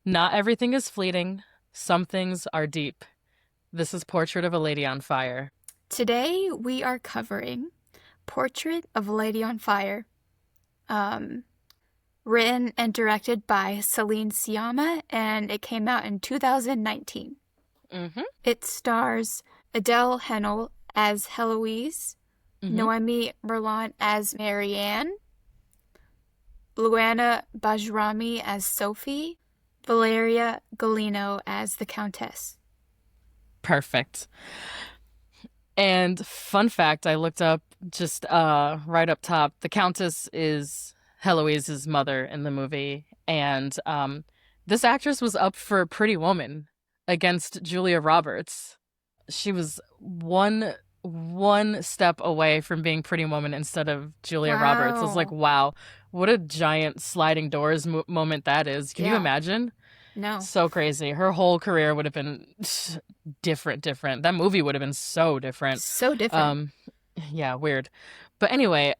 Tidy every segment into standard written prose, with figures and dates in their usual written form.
Not everything is fleeting. Some things are deep. This is Portrait of a Lady on Fire. Today we are covering Portrait of a Lady on Fire, written and directed by Celine Sciamma, and it came out in 2019. Mm-hmm. It stars Adele Haenel as Heloise, Noemi Merlant as Marianne, Luana Bajrami as Sophie, Valeria Golino as the Countess. Perfect. And fun fact, I looked up just right up top. The Countess is Heloise's mother in the movie, and this actress was up for Pretty Woman against Julia Roberts. She was one step away from being Pretty Woman instead of Julia Roberts. It's like, wow, what a giant sliding doors moment that is. Can you imagine? No. So crazy. Her whole career would have been different. That movie would have been so different. So different. Yeah, weird. But anyway,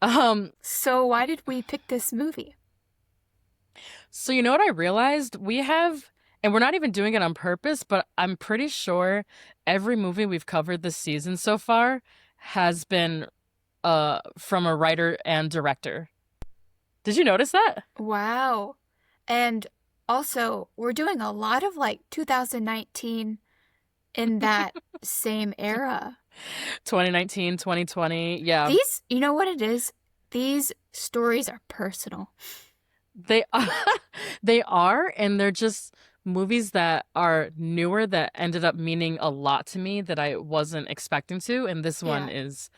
so why did we pick this movie? So you know what I realized? We have, and we're not even doing it on purpose, but I'm pretty sure every movie we've covered this season so far has been from a writer and director. Did you notice that? Wow. And also, we're doing a lot of like 2019 in that same era. 2019, 2020, yeah. These, you know what it is? These stories are personal. They are, and they're just movies that are newer that ended up meaning a lot to me that I wasn't expecting to, and this one is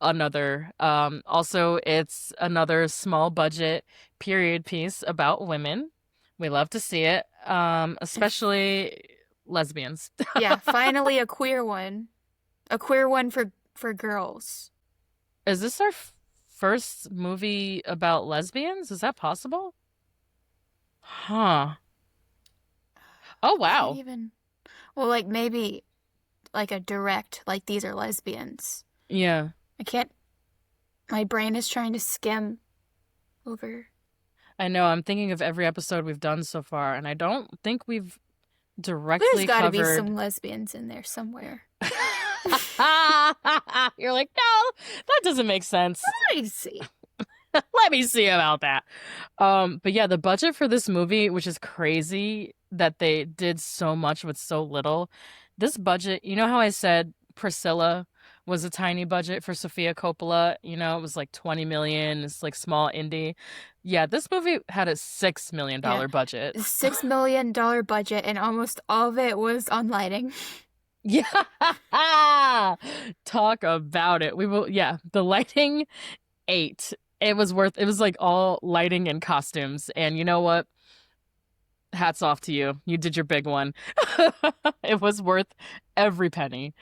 another. Also, it's another small budget period piece about women. We love to see it, especially lesbians. Yeah, finally a queer one. A queer one for girls. Is this our first movie about lesbians? Is that possible? Huh. Oh, wow. Well, like maybe like a direct, like these are lesbians. Yeah. My brain is trying to skim over. I know, I'm thinking of every episode we've done so far, and I don't think we've directly There's gotta covered... be some lesbians in there somewhere. You're like, no, that doesn't make sense. Let me see. Let me see about that. But yeah, the budget for this movie, which is crazy that they did so much with so little. This budget, you know how I said Priscilla was a tiny budget for Sofia Coppola? You know, it was like 20 million. It's like small indie. Yeah, this movie had a $6 million budget. $6 million budget, and almost all of it was on lighting. Yeah. Talk about it. The lighting ate. It was like all lighting and costumes. And you know what? Hats off to you. You did your big one. It was worth every penny.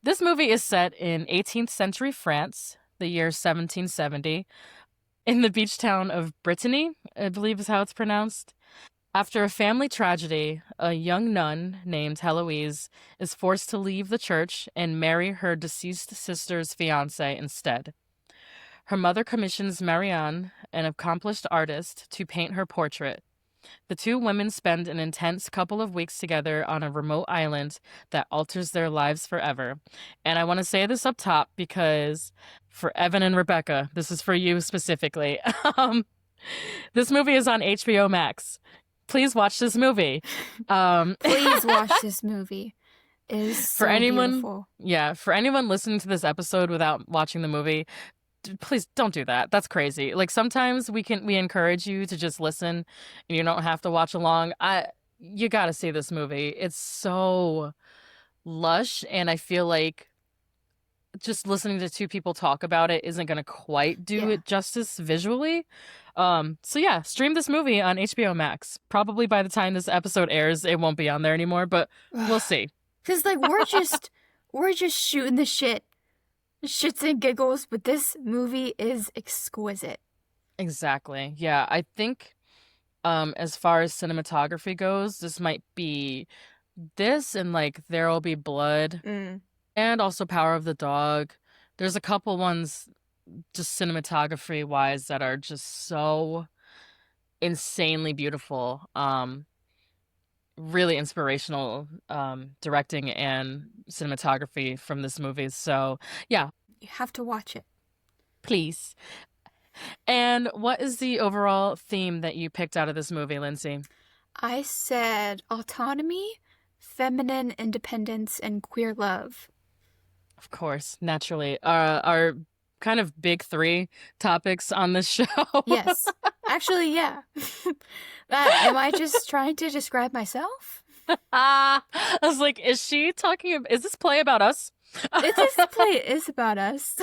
This movie is set in 18th century France, the year 1770, in the beach town of Brittany, I believe is how it's pronounced. After a family tragedy, a young nun named Heloise is forced to leave the church and marry her deceased sister's fiancé instead. Her mother commissions Marianne, an accomplished artist, to paint her portrait. The two women spend an intense couple of weeks together on a remote island that alters their lives forever. And I want to say this up top because for Evan and Rebecca, this is for you specifically. This movie is on HBO Max. Please watch this movie. Please watch this movie. It is so beautiful. Yeah, for anyone listening to this episode without watching the movie, please don't do that. That's crazy. Like sometimes we encourage you to just listen and you don't have to watch along. You got to see this movie. It's so lush, and I feel like just listening to two people talk about it isn't going to quite do it justice visually. So yeah, stream this movie on HBO Max. Probably by the time this episode airs, it won't be on there anymore, but we'll see. Cuz like we're just shooting the shit. Shits and giggles, but this movie is exquisite. Exactly. Yeah, I think as far as cinematography goes, this might be this and like There'll Be Blood and also Power of the Dog. There's a couple ones just cinematography wise that are just so insanely beautiful. really inspirational directing and cinematography from this movie. So, yeah, You have to watch it. please. And what is the overall theme that you picked out of this movie, Lindsay? I said autonomy, feminine independence, and queer love. Of course, naturally. Our kind of big three topics on this show. Yes. Actually, yeah. Am I just trying to describe myself? I was like, is she talking? Is this play about us? This play is about us.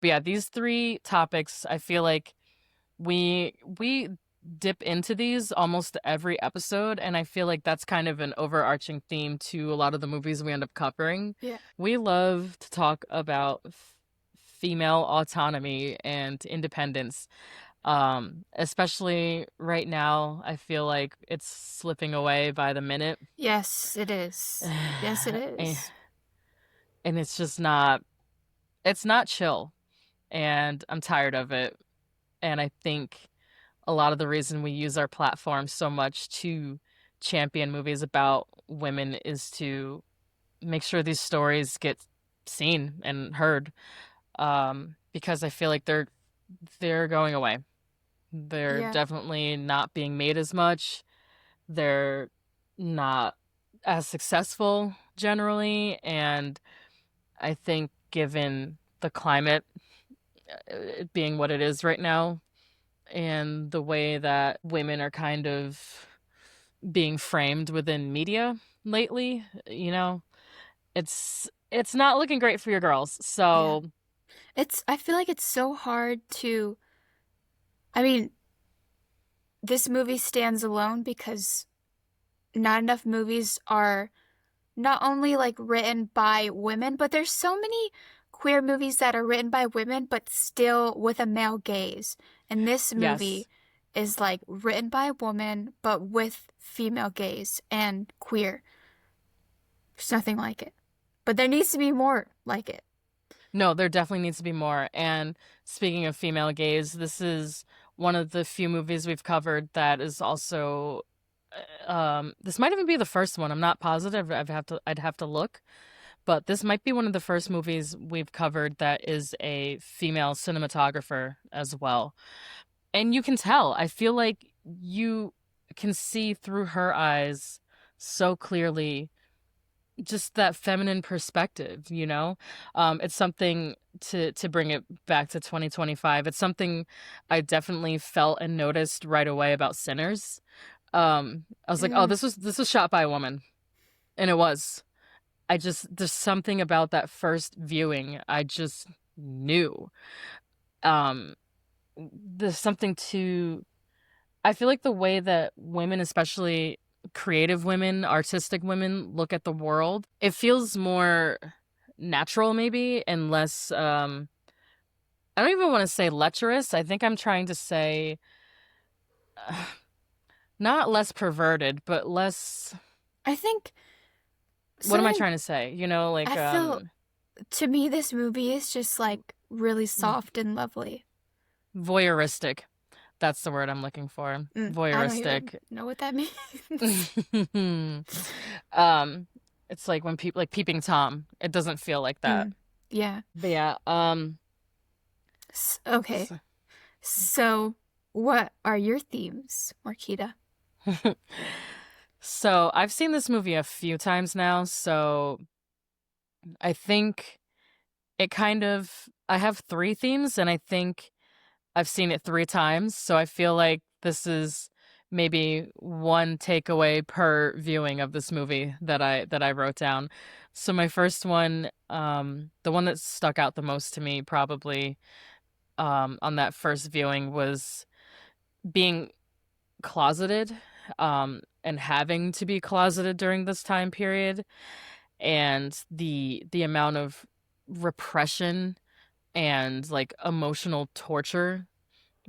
Yeah, these three topics, I feel like we dip into these almost every episode, and I feel like that's kind of an overarching theme to a lot of the movies we end up covering. Yeah. We love to talk about female autonomy and independence. Especially right now, I feel like it's slipping away by the minute. Yes, it is. Yes, it and is. and it's not chill, and I'm tired of it. And I think a lot of the reason we use our platform so much to champion movies about women is to make sure these stories get seen and heard. Because I feel like they're going away. They're Yeah. definitely not being made as much. They're not as successful generally, and I think given the climate, it being what it is right now, and the way that women are kind of being framed within media lately, it's not looking great for your girls. Yeah. So, I feel like it's so hard to I mean, this movie stands alone because not enough movies are not only like written by women, but there's so many queer movies that are written by women but still with a male gaze. And this yes. movie is like written by a woman but with female gaze and queer. There's nothing like it. But there needs to be more like it. No, there definitely needs to be more. And speaking of female gaze, this is one of the few movies we've covered that is also this might even be the first one. I'm not positive. I'd have to look, but this might be one of the first movies we've covered that is a female cinematographer as well. And you can tell. I feel like you can see through her eyes so clearly just that feminine perspective. It's something to bring it back to 2025. It's something I definitely felt and noticed right away about Sinners. I was like, oh, Mm, this was shot by a woman, and it was. There's something about that first viewing I just knew. um there's something to I feel like the way that women, especially creative women, artistic women, look at the world, it feels more natural maybe, and less I don't even want to say lecherous. I think I'm trying to say not less perverted, but less. I think What am I something trying to say? I feel to me this movie is just like really soft and lovely. voyeuristic. That's the word I'm looking for. I don't even Voyeuristic. know what that means. um it's like when people like peeping Tom. It doesn't feel like that. Mm, yeah. But yeah, Okay. So, what are your themes, Marquita? so I've seen this movie a few times now, so I think I have three themes, and I think I've seen it three times, so I feel like this is maybe one takeaway per viewing of this movie that I wrote down. So my first one, the one that stuck out the most to me probably on that first viewing was being closeted, and having to be closeted during this time period, and the amount of repression and like emotional torture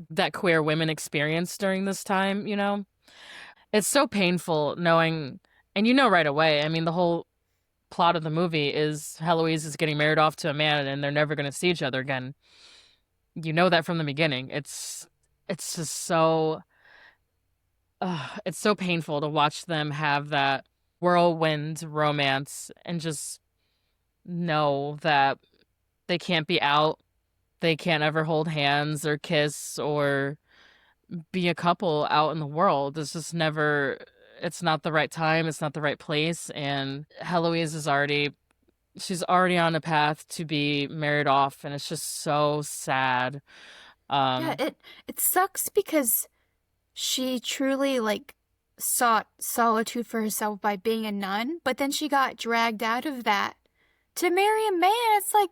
that queer women experience during this time. It's so painful knowing, and right away, I mean, the whole plot of the movie is Heloise is getting married off to a man and they're never going to see each other again. You know that from the beginning. It's just so it's so painful to watch them have that whirlwind romance and just know that they can't be out. They can't ever hold hands or kiss or be a couple out in the world. It's just never, it's not the right time. It's not the right place. And Heloise is already, she's already on a path to be married off. And it's just so sad. Yeah, Um, it sucks because she truly like sought solitude for herself by being a nun, but then she got dragged out of that to marry a man. It's like,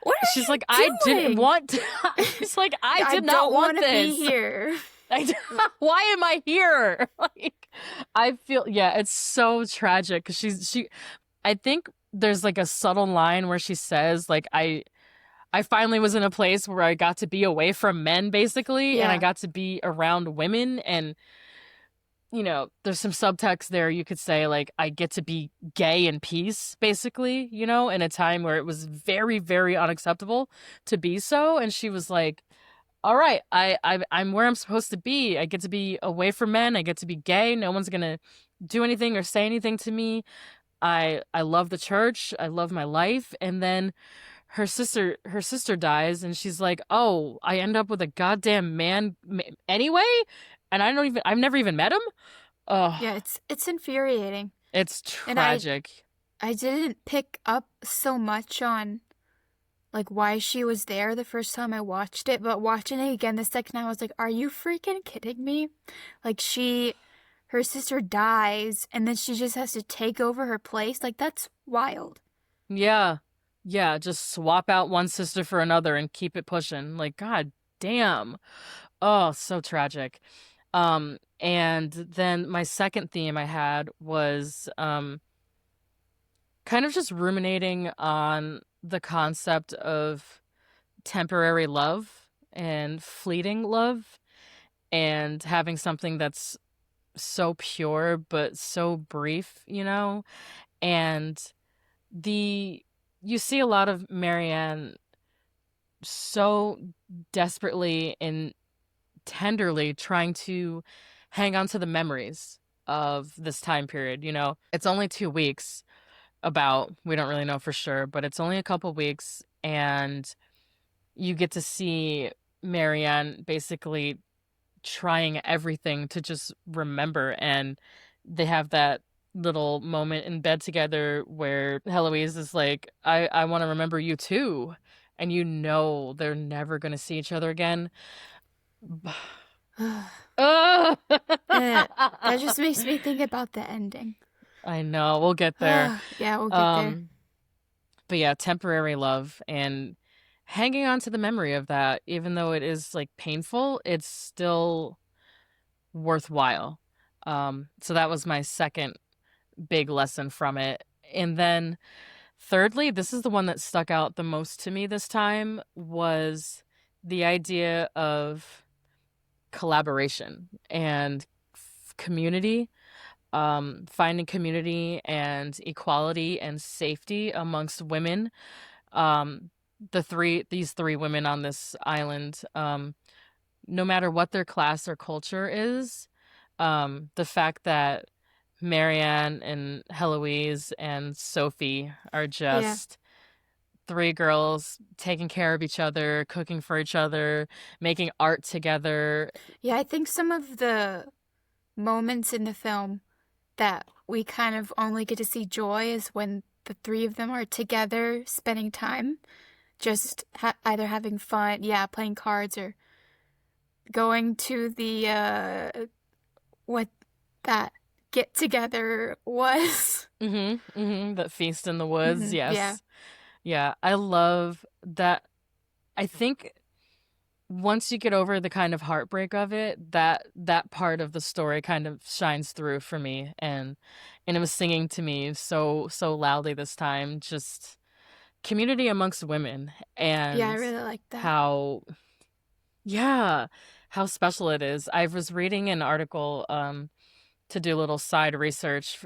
what she's are like, you I didn't doing? want to, she's like, I I did not don't want want to be this. here. Why am I here? Like, I feel, yeah, it's so tragic because I think there's like a subtle line where she says, like, I finally was in a place where I got to be away from men, basically, and I Yeah. got to be around women. And, there's some subtext there. You could say, like, I get to be gay in peace, basically, in a time where it was very, very unacceptable to be so. And she was like, all right, I'm where I'm supposed to be. I get to be away from men. I get to be gay. No one's gonna do anything or say anything to me. I love the church. I love my life. And then her sister dies, and she's like, "Oh, I end up with a goddamn man anyway, and I've never even met him." Oh, Yeah, it's infuriating. it's And I tragic. I didn't pick up so much on like why she was there the first time I watched it, but watching it again the second time I was like, are you freaking kidding me? Like her sister dies and then she just has to take over her place. Like that's wild. Yeah, yeah. Just swap out one sister for another and keep it pushing. Like, god damn. Oh, so tragic. And then my second theme I had was kind of just ruminating on the concept of temporary love and fleeting love and having something that's so pure but so brief. And the you see a lot of Marianne so desperately and tenderly trying to hang on to the memories of this time period. It's only 2 weeks, we don't really know for sure, but it's only a couple weeks, and you get to see Marianne basically trying everything to just remember. And they have that little moment in bed together where Heloise is like, I want to remember you too. And they're never going to see each other again. Ugh. Uh, that just makes me think about the ending. I know, we'll get there. Yeah, we'll get there. Um, but yeah, temporary love and hanging on to the memory of that, even though it is like painful, it's still worthwhile. So that was my second big lesson from it. And then thirdly, this is the one that stuck out the most to me this time, was the idea of collaboration and community, finding community and equality and safety amongst women. Um, these three women on this island, no matter what their class or culture is, the fact that Marianne and Heloise and Sophie are Yeah. just three girls taking care of each other, cooking for each other, making art together. Yeah, I think some of the moments in the film that we kind of only get to see joy is when the three of them are together spending time, just either having fun, yeah, playing cards or going to the what that get together was. That feast in the woods, Yeah. yes. Yeah, I love that. I think once you get over the kind of heartbreak of it, that part of the story kind of shines through for me. And it was singing to me so loudly this time, just community amongst women, Yeah, I and really like that. how, yeah, how special it is. I was reading an article to do a little side research.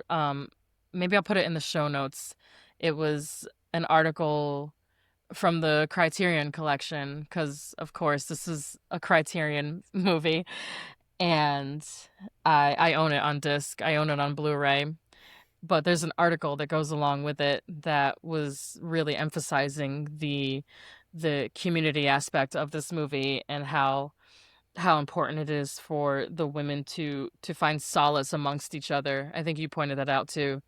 Maybe I'll put it in the show notes. It was an article from the Criterion collection, because of course this is a Criterion movie. and I own it on disc. I own it on Blu-ray. But there's an article that goes along with it that was really emphasizing the community aspect of this movie and how important it is for the women to find solace amongst each other. I think you pointed that out too.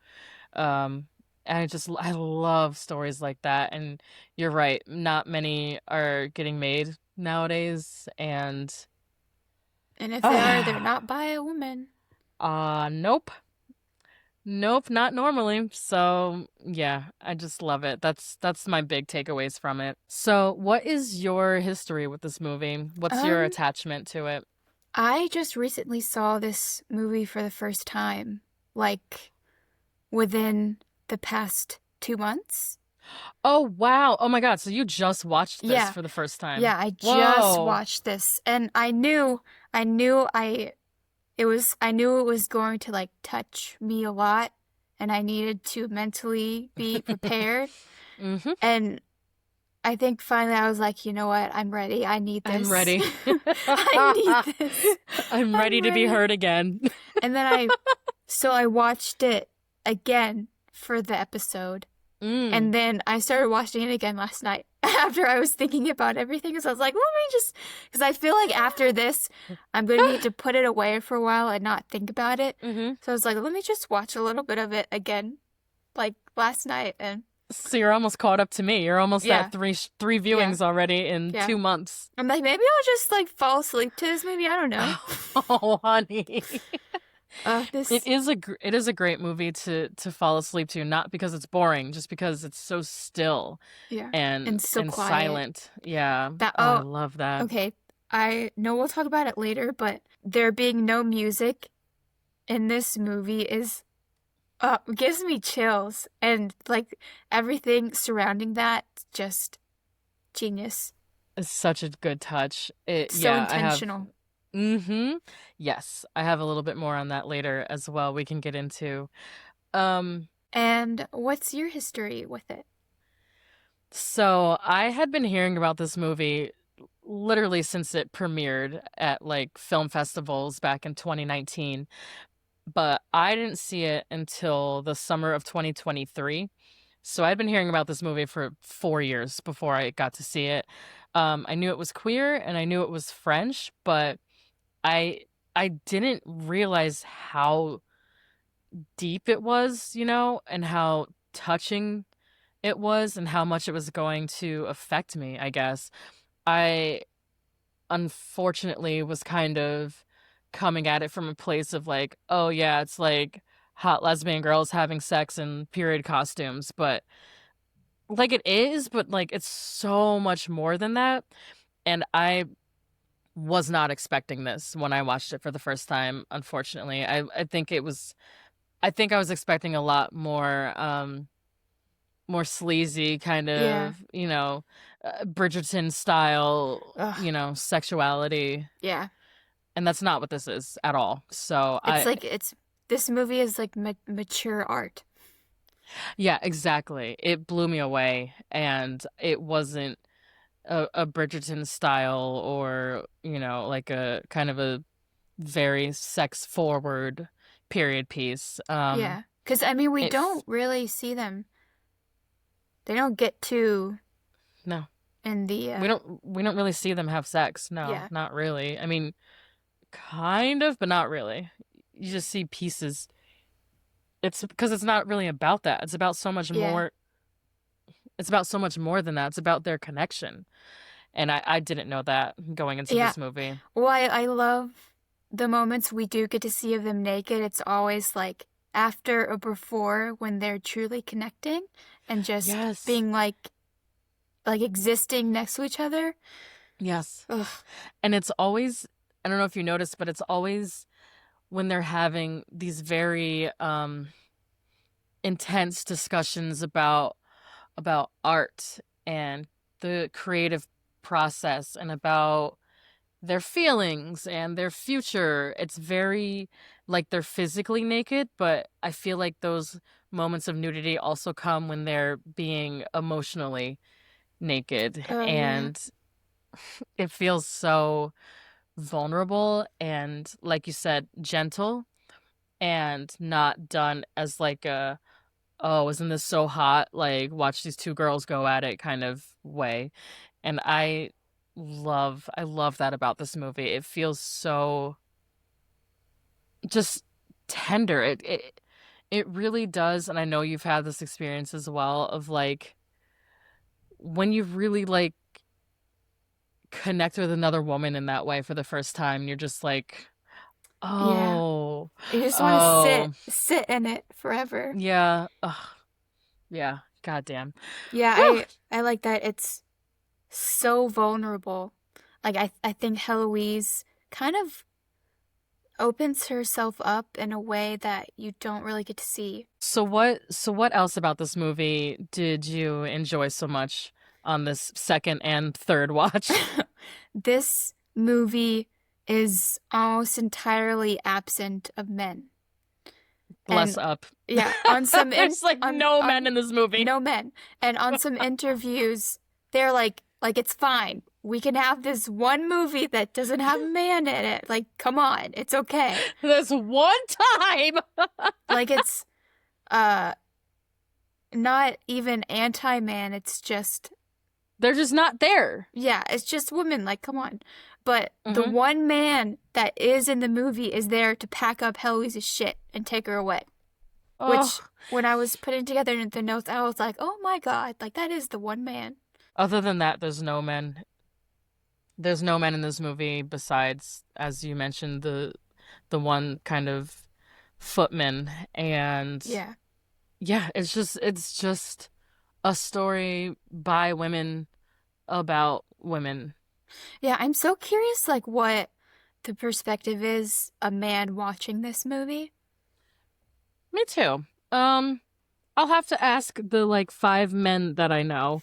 Um, and I love stories like that. And you're right, not many are getting made nowadays. And And if they are, they're ah, not by a woman. nope. Nope, not normally. So, yeah, I just love it. That's my big takeaways from it. So, what is your history with this movie? What's your Um, attachment to it? I just recently saw this movie for the first time, like within the past 2 months. Oh, wow. Oh my God. So you just watched this Yeah, for the first time. yeah, I just Whoa. watched this and I knew I knew it was going to like touch me a lot and I needed to mentally be prepared. Mm-hmm. And I think finally I was like, you know what? I'm ready. I need I'm this. ready. I need this. I'm ready I'm to be ready. heard again. And then I watched it again for the episode. Mm. And then I started watching it again last night after I was thinking about everything. So I was like, let me just, because I feel like after this, I'm going to need to put it away for a while and not think about it. Mm-hmm. So I was like, let me just watch a little bit of it again, like last night. And So you're almost caught up to me. You're almost yeah, at three yeah, viewings already in yeah. 2 months. I'm like, maybe I'll just like fall asleep to this. Maybe I don't know. Oh, honey. This, It is a great movie to fall asleep to, not because it's boring, just because it's so still yeah, and and so quiet. silent. Yeah. That, Oh, I oh, love that. okay. I know we'll talk about it later, but there being no music in this movie is gives me chills and like everything surrounding that just genius. It's such a good touch. It So yeah, I have intentional. mm-hmm. Yes, I have a little bit more on that later as well we can get into. Um And what's your history with it? so I had been hearing about this movie literally since it premiered at like film festivals back in 2019, but I didn't see it until the summer of 2023. So I'd been hearing about this movie for 4 years before I got to see it. I knew it was queer and I knew it was French, but I I didn't realize how deep it was, and how touching it was and how much it was going to affect me, I guess. I unfortunately was kind of coming at it from a place of like, oh yeah, it's like hot lesbian girls having sex in period costumes, but like it is, but like it's so much more than that. And I was not expecting this when I watched it for the first time, unfortunately. I think I was expecting a lot more sleazy kind Yeah. of, Bridgerton style, Ugh. sexuality, Yeah. and that's not what this is at all. So It's like it's this movie is like mature art. yeah, exactly. It blew me away, and it wasn't a Bridgerton style or, like a kind of a very sex forward period piece. Yeah. Cuz I mean we It f- don't really see them. They don't get to no, in the we don't really see them have sex. No, yeah. not really. I mean, kind of, but not really. You just see pieces. It's because it's not really about that. It's about so much Yeah. more. It's about so much more than that. It's about their connection. And I didn't know that going into Yeah. this movie. Well, I love the moments we do get to see of them naked. It's always like after or before when they're truly connecting and just Yes. being like existing next to each other. Yes. Ugh. And it's always, I don't know if you noticed, but it's always when they're having these very intense discussions about art and the creative process and about their feelings and their future. It's very like they're physically naked, but I feel like those moments of nudity also come when they're being emotionally naked. Oh yeah. And it feels so vulnerable and, like you said, gentle, and not done as like a, oh, isn't this so hot? Like, watch these two girls go at it kind of way. And I love that about this movie. It feels so just tender. It really does. And I know you've had this experience as well of like when you really like connect with another woman in that way for the first time, you're just like, Yeah. oh, You just want to oh, sit in it forever. yeah, ugh, yeah, goddamn. Yeah, Whew. I like that it's so vulnerable. Like I think Heloise kind of opens herself up in a way that you don't really get to see. So what else about this movie did you enjoy so much on this second and third watch? This movie is almost entirely absent of men. Bless And up. yeah, on some There's like no men on in this movie. no men. And on some interviews, they're like it's fine. We can have this one movie that doesn't have a man in it. Like, come on, it's okay. This one time. Like it's uh not even anti-man, it's just They're just not there. yeah, it's just women, like come on. But the Hmm. one man that is in the movie is there to pack up Heloise's shit and take her away. Which Oh, when I was putting together the notes, I was like, "Oh my God, like that is the one man." other than that, there's no men. There's no men in this movie besides, as you mentioned, the one kind of footman. And Yeah. yeah, it's just a story by women about women. Yeah, I'm so curious like what the perspective is a man watching this movie. Me too. I'll have to ask the like five men that I know.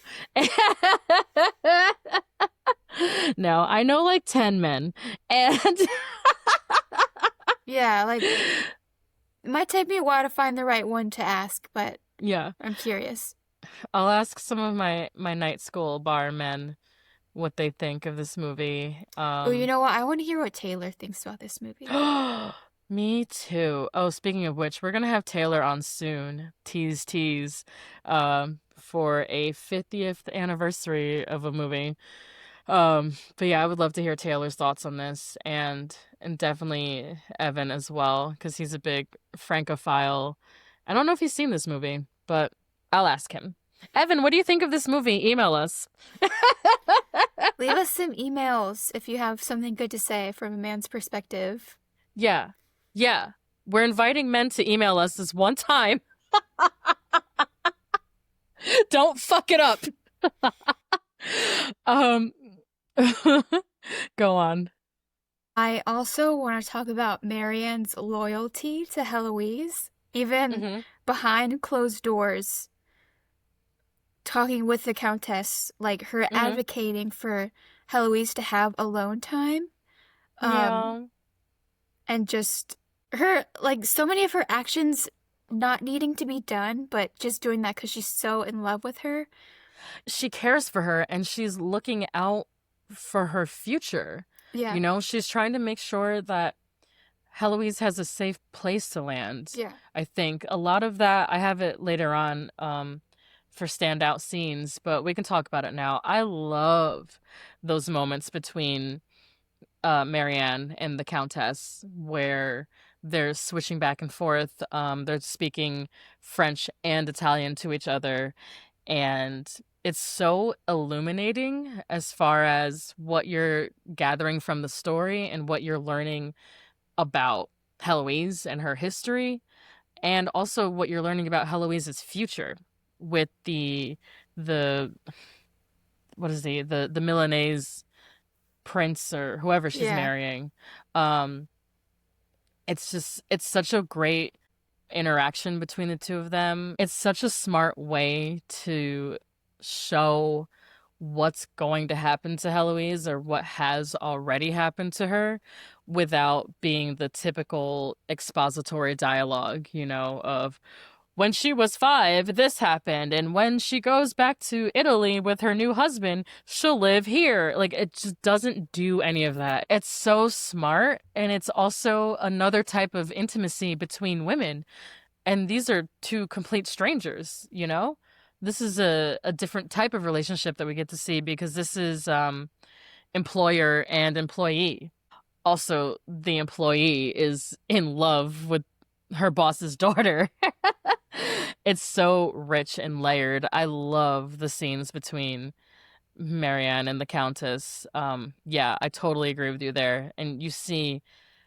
No, I know like 10 men. And Yeah, like it might take me a while to find the right one to ask, but yeah, I'm curious. I'll ask some of my night school bar men what they think of this movie. Oh, you know what? I want to hear what Taylor thinks about this movie. Me too. Oh, speaking of which, we're gonna have Taylor on soon. Tease, tease. For a 50th anniversary of a movie. But yeah, I would love to hear Taylor's thoughts on this, and definitely Evan as well, because he's a big Francophile. I don't know if he's seen this movie, but I'll ask him. Evan, what do you think of this movie? Email us. Leave us some emails if you have something good to say from a man's perspective. Yeah. Yeah. We're inviting men to email us this one time. Don't fuck it up. um Go on. I also want to talk about Marianne's loyalty to Heloise, even Hmm. behind closed doors, talking with the Countess, like her Hmm. advocating for Heloise to have alone time. Um, Yeah. and just her, like, so many of her actions not needing to be done, but just doing that because she's so in love with her. She cares for her and she's looking out for her future. Yeah, You know, she's trying to make sure that Heloise has a safe place to land. yeah, I think a lot of that, I have it later on for standout scenes, but we can talk about it now. I love those moments between Marianne and the Countess where they're switching back and forth. They're speaking French and Italian to each other, and it's so illuminating as far as what you're gathering from the story and what you're learning about Heloise and her history, and also what you're learning about Heloise's future with the what is the Milanese prince or whoever she's yeah, marrying. Um, it's such a great interaction between the two of them. It's such a smart way to show what's going to happen to Heloise or what has already happened to her without being the typical expository dialogue, you know, of when she was 5, this happened. And when she goes back to Italy with her new husband, she'll live here. Like, it just doesn't do any of that. It's so smart. And it's also another type of intimacy between women. And these are two complete strangers, you know? This is a different type of relationship that we get to see because this is employer and employee. Also, the employee is in love with her boss's daughter. It's so rich and layered. I love the scenes between Marianne and the Countess. Yeah, I totally agree with you there. And you see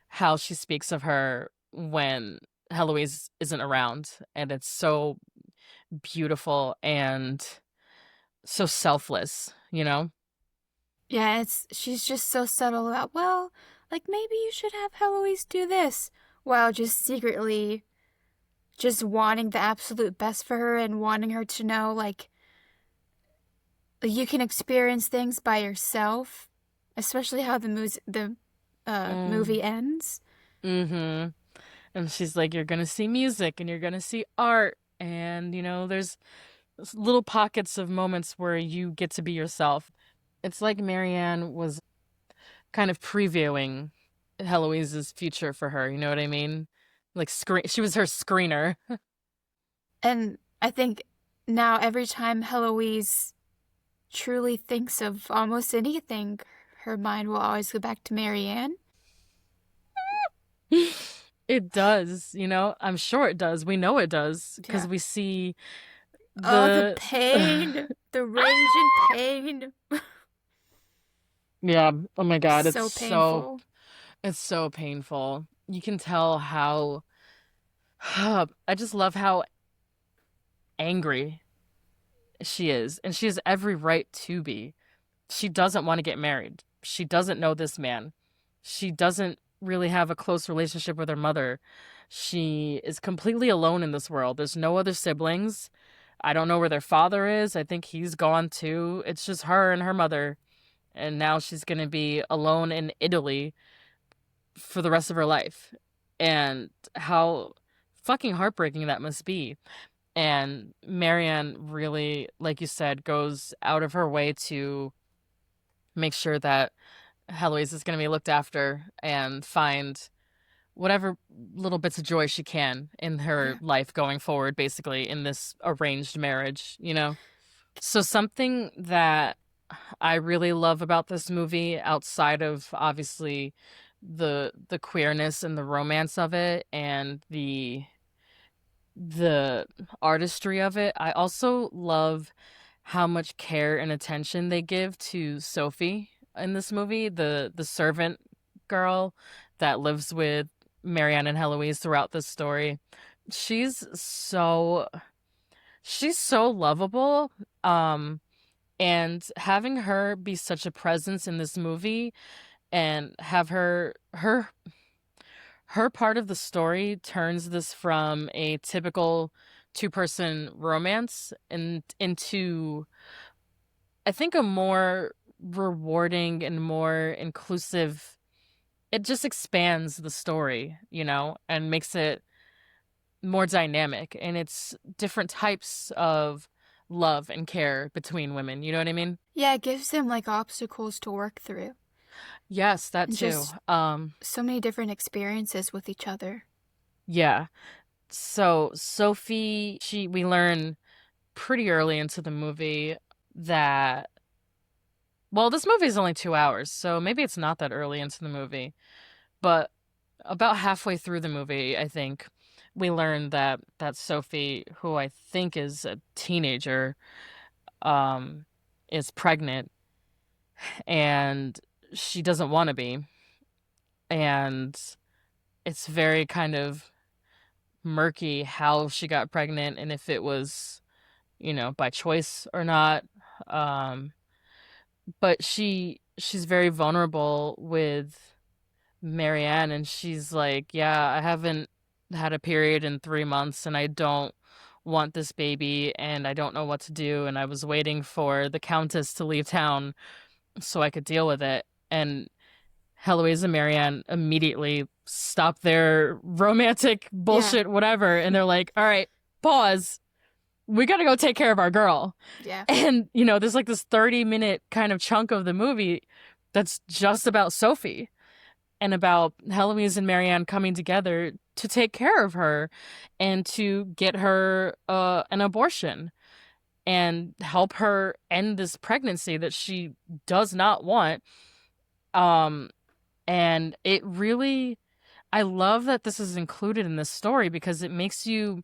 how she speaks of her when Heloise isn't around, and it's so beautiful and so selfless, you know? Yeah, it's she's just so subtle about, well, like maybe you should have Heloise do this, while just secretly just wanting the absolute best for her and wanting her to know like you can experience things by yourself, especially how the Mm. movie ends. Mm-hmm. And she's like, you're gonna see music and you're gonna see art. And, there's little pockets of moments where you get to be yourself. It's like Marianne was kind of previewing Heloise's future for her. You know what I mean? Like, she was her screener. And I think now every time Heloise truly thinks of almost anything, her mind will always go back to Marianne. It does, I'm sure it does. We know it does because Yeah. we see Oh, the the. pain, the rage and pain. Yeah. Oh my God. So painful. It's so painful. You can tell how. I just love how angry she is, and she has every right to be. She doesn't want to get married. She doesn't know this man. She doesn't really have a close relationship with her mother. She is completely alone in this world. There's no other siblings. I don't know where their father is. I think he's gone too. It's just her and her mother. And now she's going to be alone in Italy for the rest of her life. And how fucking heartbreaking that must be. And Marianne really, like you said, goes out of her way to make sure that Heloise is going to be looked after and find whatever little bits of joy she can in her Yeah. life going forward, basically, in this arranged marriage. So, something that I really love about this movie, outside of obviously the queerness and the romance of it and the artistry of it, I also love how much care and attention they give to Sophie in this movie, the servant girl that lives with Marianne and Heloise throughout this story. She's so she's so lovable. And having her be such a presence in this movie and have her part of the story turns this from a typical two-person romance and into, I think, a more rewarding and more inclusive. It just expands the story, and makes it more dynamic, and it's different types of love and care between women. You know what I mean? Yeah, it gives them like obstacles to work through Yes, that and too. just so many different experiences with each other. Yeah. So Sophie, we learn pretty early into the movie that, well, this movie is only 2 hours, so maybe it's not that early into the movie, but about halfway through the movie, I think we learn that Sophie, who I think is a teenager, um, is pregnant, and she doesn't want to be, and it's very kind of murky how she got pregnant and if it was, by choice or not. Um, but she's very vulnerable with Marianne, and she's like, "Yeah, I haven't had a period in 3 months, and I don't want this baby, and I don't know what to do, and I was waiting for the Countess to leave town so I could deal with it." And Heloise and Marianne immediately stop their romantic Yeah. bullshit, whatever, and they're like, "All right." pause. We got to go take care of our girl. Yeah. And, there's like this 30-minute kind of chunk of the movie that's just about Sophie and about Heloise and Marianne coming together to take care of her and to get her an abortion and help her end this pregnancy that she does not want. Um, and it really, I love that this is included in this story because it makes you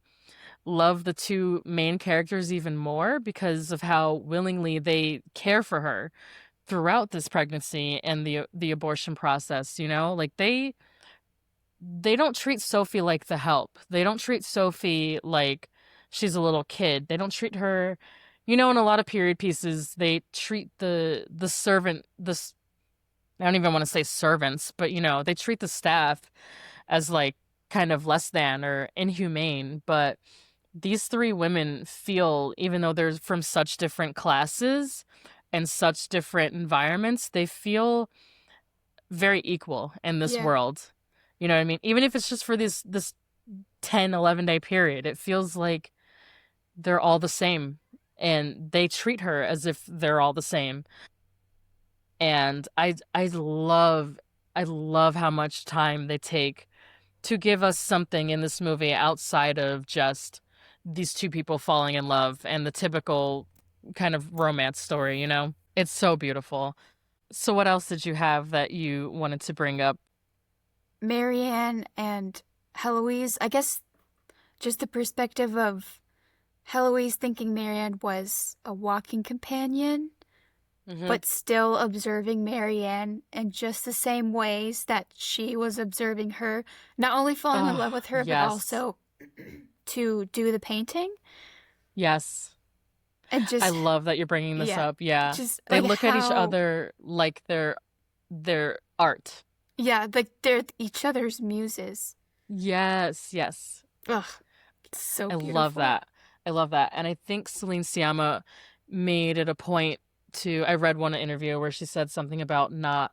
love the two main characters even more because of how willingly they care for her throughout this pregnancy and the abortion process, like they don't treat Sophie like the help. They don't treat Sophie like she's a little kid. They don't treat her, in a lot of period pieces, they treat the servant, I don't even want to say servants, but they treat the staff as like kind of less than or inhumane. But these three women feel, even though they're from such different classes and such different environments, they feel very equal in this Yeah. world. You know what I mean? Even if it's just for this 10, 11-day period, it feels like they're all the same and they treat her as if they're all the same. And I love how much time they take to give us something in this movie outside of just these two people falling in love and the typical kind of romance story. It's so beautiful. So what else did you have that you wanted to bring up? Marianne and Heloise, I guess just the perspective of Heloise thinking Marianne was a walking companion, Hmm. but still observing Marianne in just the same ways that she was observing her, not only falling in Oh, love with her, but yes. also to do the painting. Yes. And I just, love that you're bringing this yeah, up. Yeah. just They like look at each how, other like their art. yeah, like they're each other's muses. Yes, yes. Ugh, it's so I love beautiful. that. I love that. And I think Celine Sciamma made it a point I read one interview where she said something about not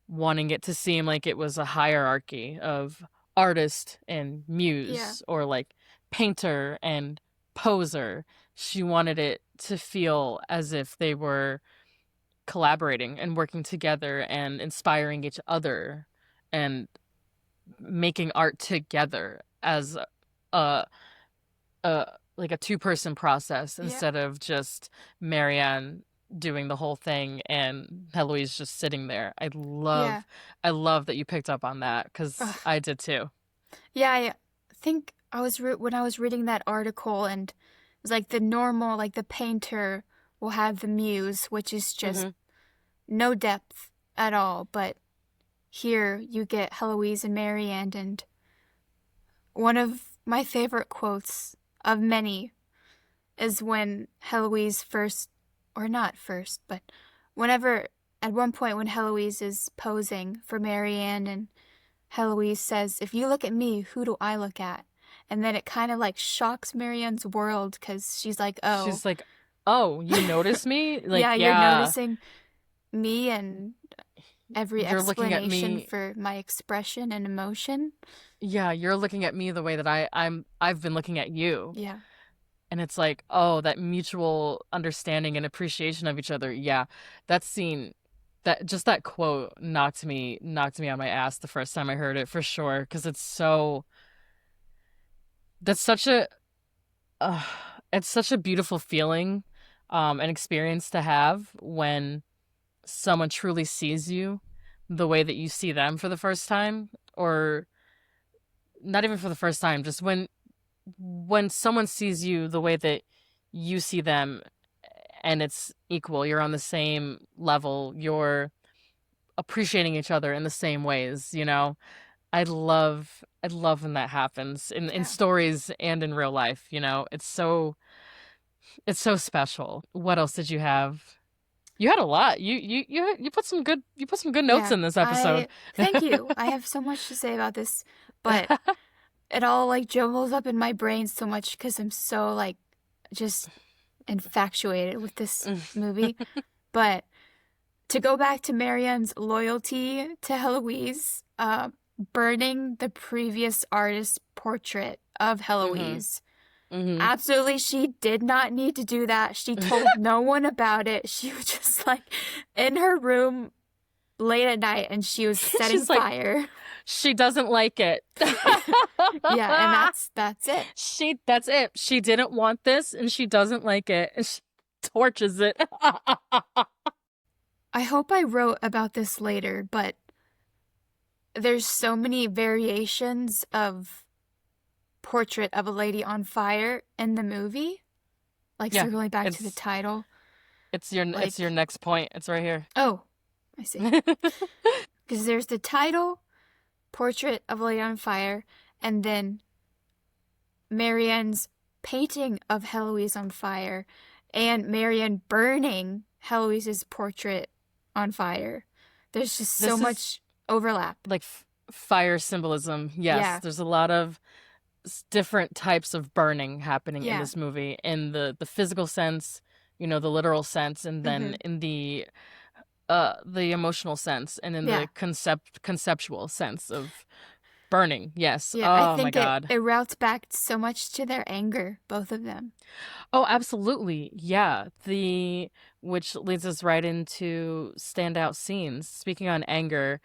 wanting it to seem like it was a hierarchy of artist and Yeah, muse or like painter and poser. She wanted it to feel as if they were collaborating and working together and inspiring each other and making art together as a a like a two-person process yeah, instead of just Marianne doing the whole thing and Heloise just sitting there. yeah. I love that you picked up on that because Ugh. I did too. Yeah, I think when I was reading that article, and it was like the normal, like the painter will have the muse, which is just Hmm. no depth at all. But here you get Heloise and Marianne, and one of my favorite quotes of many is when Heloise first, or not first, but whenever, at one point when Heloise is posing for Marianne and Heloise says, "If you look at me, who do I look at?" And then it kind of like shocks Marianne's world because she's like, "Oh, She's like, "Oh, you notice me?" Like, yeah, you're yeah, noticing me and every you're looking at explanation me. for my expression and emotion." Yeah, you're looking at me the way that I've been looking at you. Yeah, And it's like, oh, that mutual understanding and appreciation of each other. Yeah, that scene, that quote knocked me on my ass the first time I heard it for sure. Because that's such a, uh, it's such a beautiful feeling, and experience to have when someone truly sees you the way that you see them for the first time, or not even for the first time, just when someone sees you the way that you see them and it's equal, you're on the same level, you're appreciating each other in the same ways. I love when that happens in yeah, stories and in real life. It's so special. What else did you have? You had a lot. You put some good notes yeah. in this episode. I thank you. I have so much to say about this, but it all like jumbles up in my brain so much because I'm so like just infatuated with this movie. But to go back to Marianne's loyalty to Heloise, burning the previous artist's portrait of Mhm. Heloise, Hmm. Absolutely, she did not need to do that. She told no one about it. She was just like in her room late at night and she was setting She's like, fire. she doesn't like it. Yeah, and that's it. That's it. She didn't want this and she doesn't like it. And she torches it. I hope I wrote about this later, but there's so many variations of Portrait of a Lady on Fire in the movie. Like Yeah, circling back to the it's title. it's your Like, next point. It's right here. oh, I see. Because there's the title, Portrait of a Lady on Fire, and then Marianne's painting of Heloise on fire, and Marianne burning Heloise's portrait on fire. There's just so This is much overlap. like fire symbolism. Yes, Yeah, there's a lot of different types of burning happening in yeah. this movie in the physical sense, you know, the literal sense, and then Mm-hmm. in the emotional sense, and in Yeah, the conceptual sense of burning. Yes. yeah. I Oh my think it, God. it routes back so much to their anger, both of them. Oh, absolutely. Yeah. The which leads us right into standout scenes. Speaking on anger,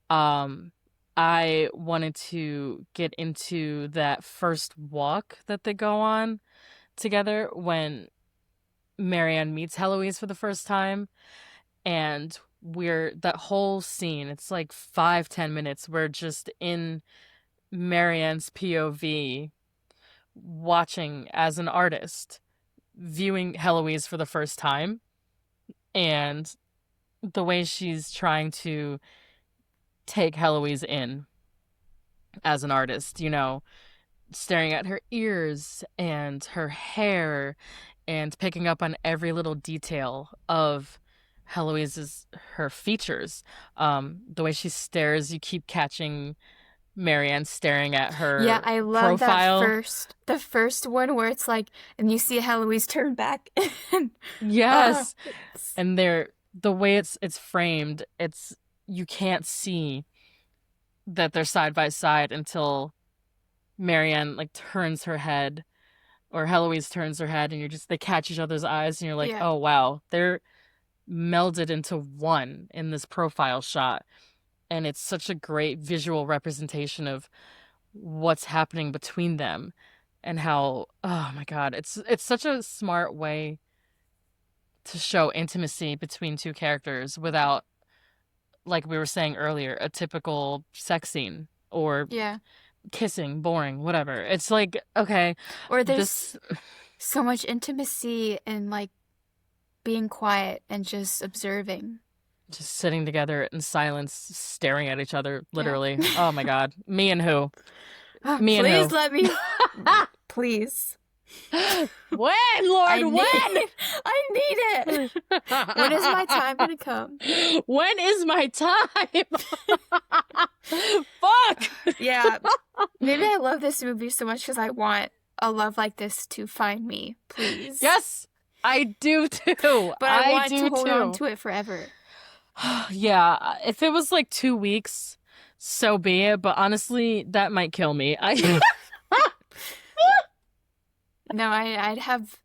um I wanted to get into that first walk that they go on together when Marianne meets Heloise for the first time, and we're that whole scene, it's like 5-10 minutes. We're just in Marianne's POV, watching as an artist, viewing Heloise for the first time, and the way she's trying to take Heloise in as an artist, you know, staring at her ears and her hair and picking up on every little detail of Heloise's her features. The way she stares, you keep catching Marianne staring at Yeah, her I love that profile. the first one where it's like, and you see Heloise turn back. And, uh, Yes. it's- And the way it's framed, it's you can't see that they're side by side until Marianne like turns her head, or Heloise turns her head, and they catch each other's eyes, and you're like, yeah, oh wow, they're melded into one in this profile shot. And it's such a great visual representation of what's happening between them, and how, oh my God, it's such a smart way to show intimacy between two characters without, like we were saying earlier, a typical sex scene or yeah. kissing, boring, whatever. It's like, okay, Or there's this so much intimacy in like being quiet and just observing. just sitting together in silence, staring at each other, Yeah. literally. Oh my God. Me and who? Oh, Me and please who? let me, please. When, I Lord, need, when? I need it. When is my time gonna come? When is my time? Fuck. Yeah, maybe I love this movie so much because I want a love like this to find me, please. Yes, I do too. But I I want to do hold on too. to it forever. Yeah, if it was like 2 weeks, so be it. But honestly, that might kill me. No, I'd have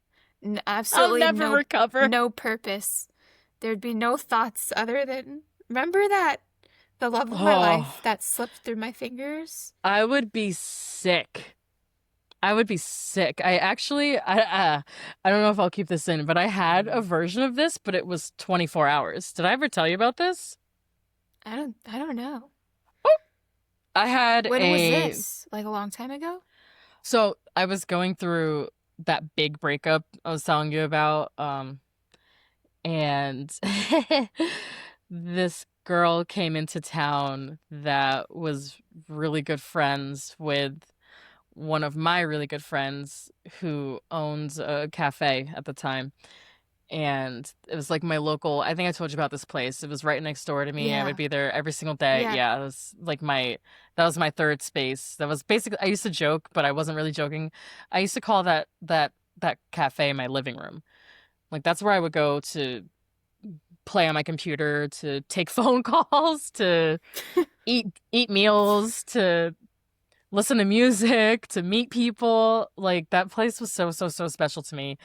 I'll absolutely never recover. no purpose. There'd be no thoughts other than remember that the love of my life Oh, that slipped through my fingers. I would be sick. I would be sick. I don't know if I'll keep this in, but I had a version of this, but it was 24 hours. Did I ever tell you about this? I don't know. I had When was a this? Like a long time ago? So I was going through that big breakup I was telling you about, and this girl came into town that was really good friends with one of my really good friends who owns a cafe at the time. And it was like my local, I think I told you about this place. It was right next door to me. I would Yeah. be there every single day. Yeah. Yeah, it was like that was my third space. That was basically, I used to joke, but I wasn't really joking. I used to call that cafe my living room. Like that's where I would go to play on my computer, to take phone calls, to eat meals, to listen to music, to meet people. Like that place was so so so special to me.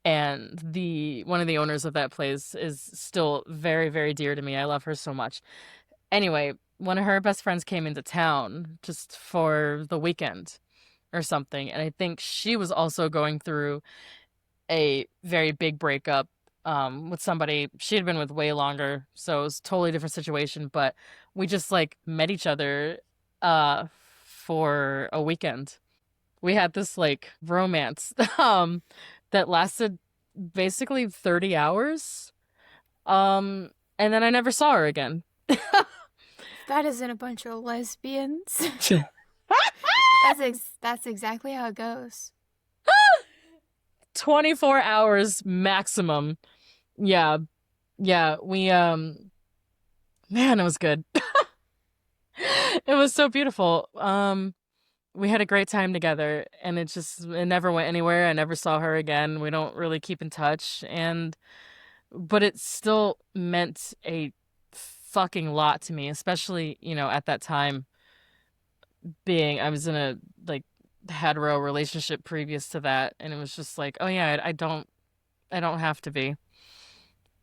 And the one of the owners of that place is still very very dear to me. I love her so much. Anyway, one of her best friends came into town just for the weekend or something, and I think she was also going through a very big breakup with somebody she had been with way longer, so it was a totally different situation, but we just like met each other uh for a weekend. We had this like romance that lasted basically 30 hours. And then I never saw her again. That isn't a bunch of lesbians. Sure. That's exactly how it goes. 24 hours maximum. Yeah. Yeah, we man, it was good. It was so beautiful. We had a great time together and it never went anywhere. I never saw her again. We don't really keep in touch and but it still meant a fucking lot to me, especially, at that time being I was in a like hetero relationship previous to that and it was just like, oh yeah, I don't have to be.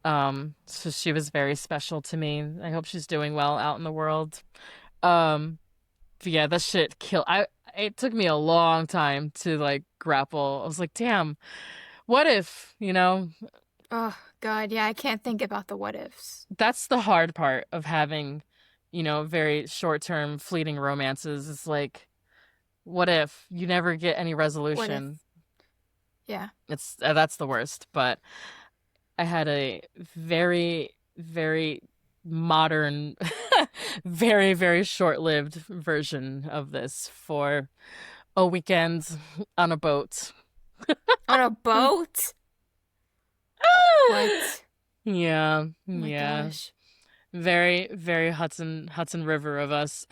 So she was very special to me. I hope she's doing well out in the world. Um, but yeah, that shit killed. It took me a long time to like grapple. I was like, damn, what if, Oh, God, yeah, I can't think about the what ifs. that's the hard part of having, very short-term fleeting romances. It's like, what if you never get any What if? resolution? Yeah. That's the worst, but I had a very, very modern, very, very short-lived version of this for a weekend on a boat. On a boat? What? Yeah, Oh my yeah. gosh. Very, very Hudson River of us.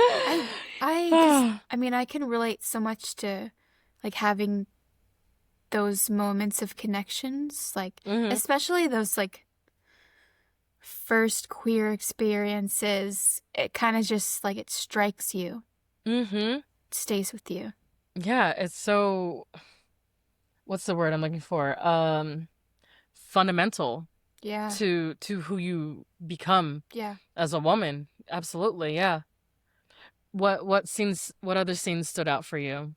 I because I mean I can relate so much to like having those moments of connections, like hmm especially those like first queer experiences. It kind of just like it strikes you, hmm it stays with you. Yeah, it's so, what's the word I'm looking for? Fundamental Yeah. to who you become Yeah. as a woman. Absolutely, yeah. What other scenes stood out for you?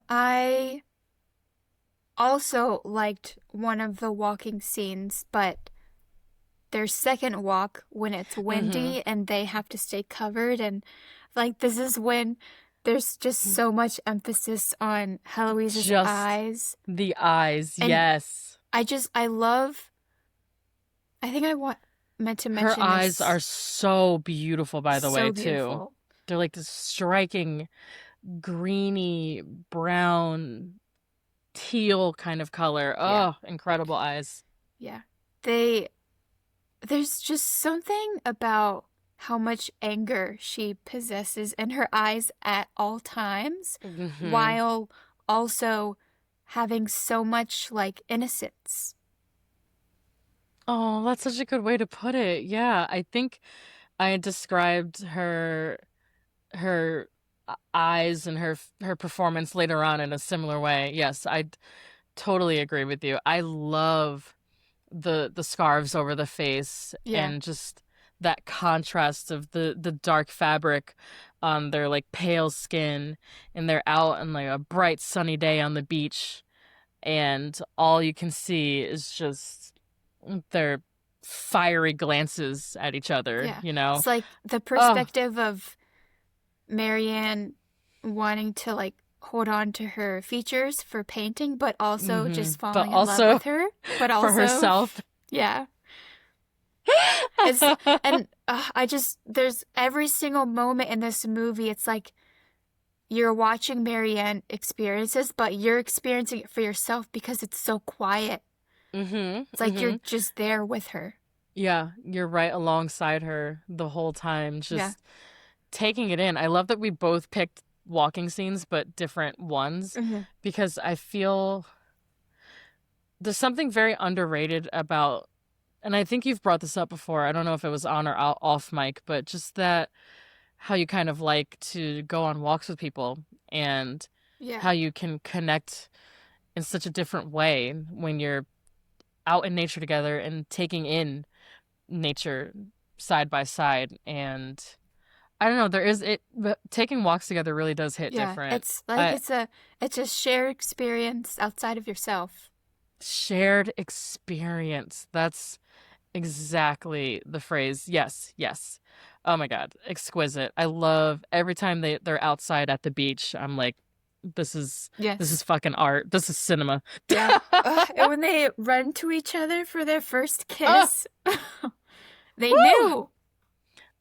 I also liked one of the walking scenes, but their second walk when it's hmm windy and they have to stay covered, and like this is when there's just so much emphasis on Heloise's Just eyes. the eyes, And yes. I love, I think I want meant to Her mention eyes are this, so beautiful, by the way, so too. beautiful. They're like this striking greeny brown teal kind of color. Yeah. Oh, incredible eyes. Yeah. They there's just something about how much anger she possesses in her eyes at all times, hmm while also having so much like innocence. Oh, that's such a good way to put it. Yeah, I think I described her eyes and her performance later on in a similar way. Yes, I totally agree with you. I love the scarves over the face Yeah. and just that contrast of the dark fabric on their like pale skin and they're out on like a bright sunny day on the beach and all you can see is just their fiery glances at each other, Yeah. you know? It's like the Oh, perspective of Marianne wanting to like hold on to her features for painting, but also just but falling in love also with her. But for also, herself. yeah. It's and I just there's every single moment in this movie. It's like you're watching Marianne experiences, but you're experiencing it for yourself because it's so quiet. It's like you're hmm just there with her. Yeah, you're right alongside her the whole time, Yeah. just taking it in. I love that we both picked walking scenes, but different ones, hmm because I feel there's something very underrated about, and I think you've brought this up before. I don't know if it was on or off mic, but just that how you kind of like to go on walks with people and Yeah. how you can connect in such a different way when you're out in nature together and taking in nature side by side. And I don't know, but taking walks together really does hit Yeah. different. It's like I it's a shared experience outside of yourself. Shared experience. That's exactly the phrase. Yes, yes. Oh my God, exquisite. I love every time they're outside at the beach. I'm like, this is Yes. fucking art. This is cinema. Yeah. And when they run to each other for their first Oh, kiss, they woo! knew.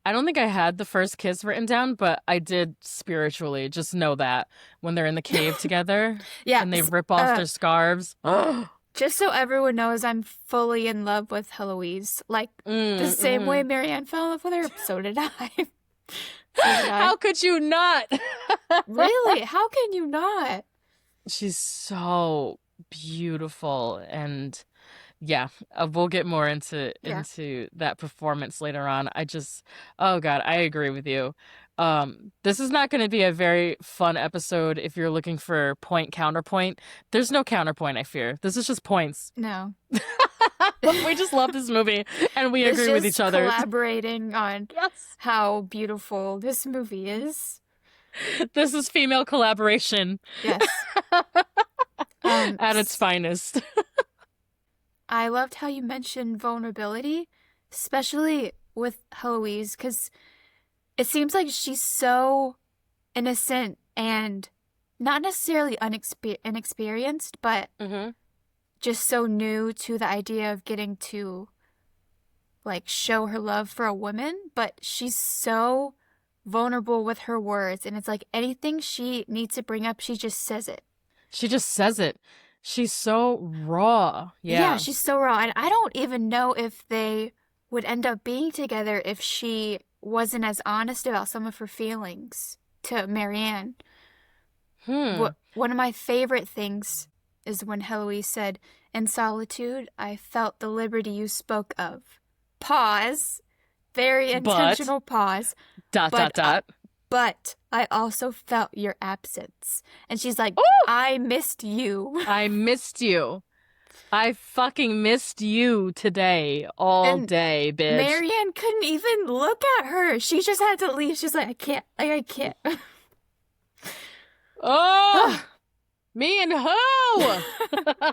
I don't think I had the first kiss written down, but I did spiritually just know that when they're in the cave together Yeah. and they rip off their scarves. Oh. Just so everyone knows, I'm fully in love with Heloise. Like the same way Mm. Marianne fell in love with her. So did I. So did I. How could you not? Really? How can you not? She's so beautiful, and yeah, we'll get more Yeah. into that performance later on. Oh God, I agree with you. This is not going to be a very fun episode if you're looking for point counterpoint. There's no counterpoint, I fear. This is just points. No. We just love this movie and we It's agree with each just other. collaborating on Yes. how beautiful this movie is. This is female collaboration Yes. at its finest. I loved how you mentioned vulnerability, especially with Heloise, because it seems like she's so innocent and not necessarily inexperienced, but Hmm. just so new to the idea of getting to like show her love for a woman. But she's so vulnerable with her words, and it's like anything she needs to bring up, she just says it. She just says it. She's so raw. Yeah, Yeah. she's so raw. And I don't even know if they would end up being together if she wasn't as honest about some of her feelings to Marianne. Hmm. One of my favorite things is when Heloise said, "In solitude, I felt the liberty you spoke of." Pause. Very But intentional pause. dot But dot dot. but I also felt your absence. And she's like, Oh, "I missed you." I missed you. I fucking missed you today, all And day, bitch. Marianne couldn't even look at her. She just had to leave. She's like, I can't. Oh, me and who?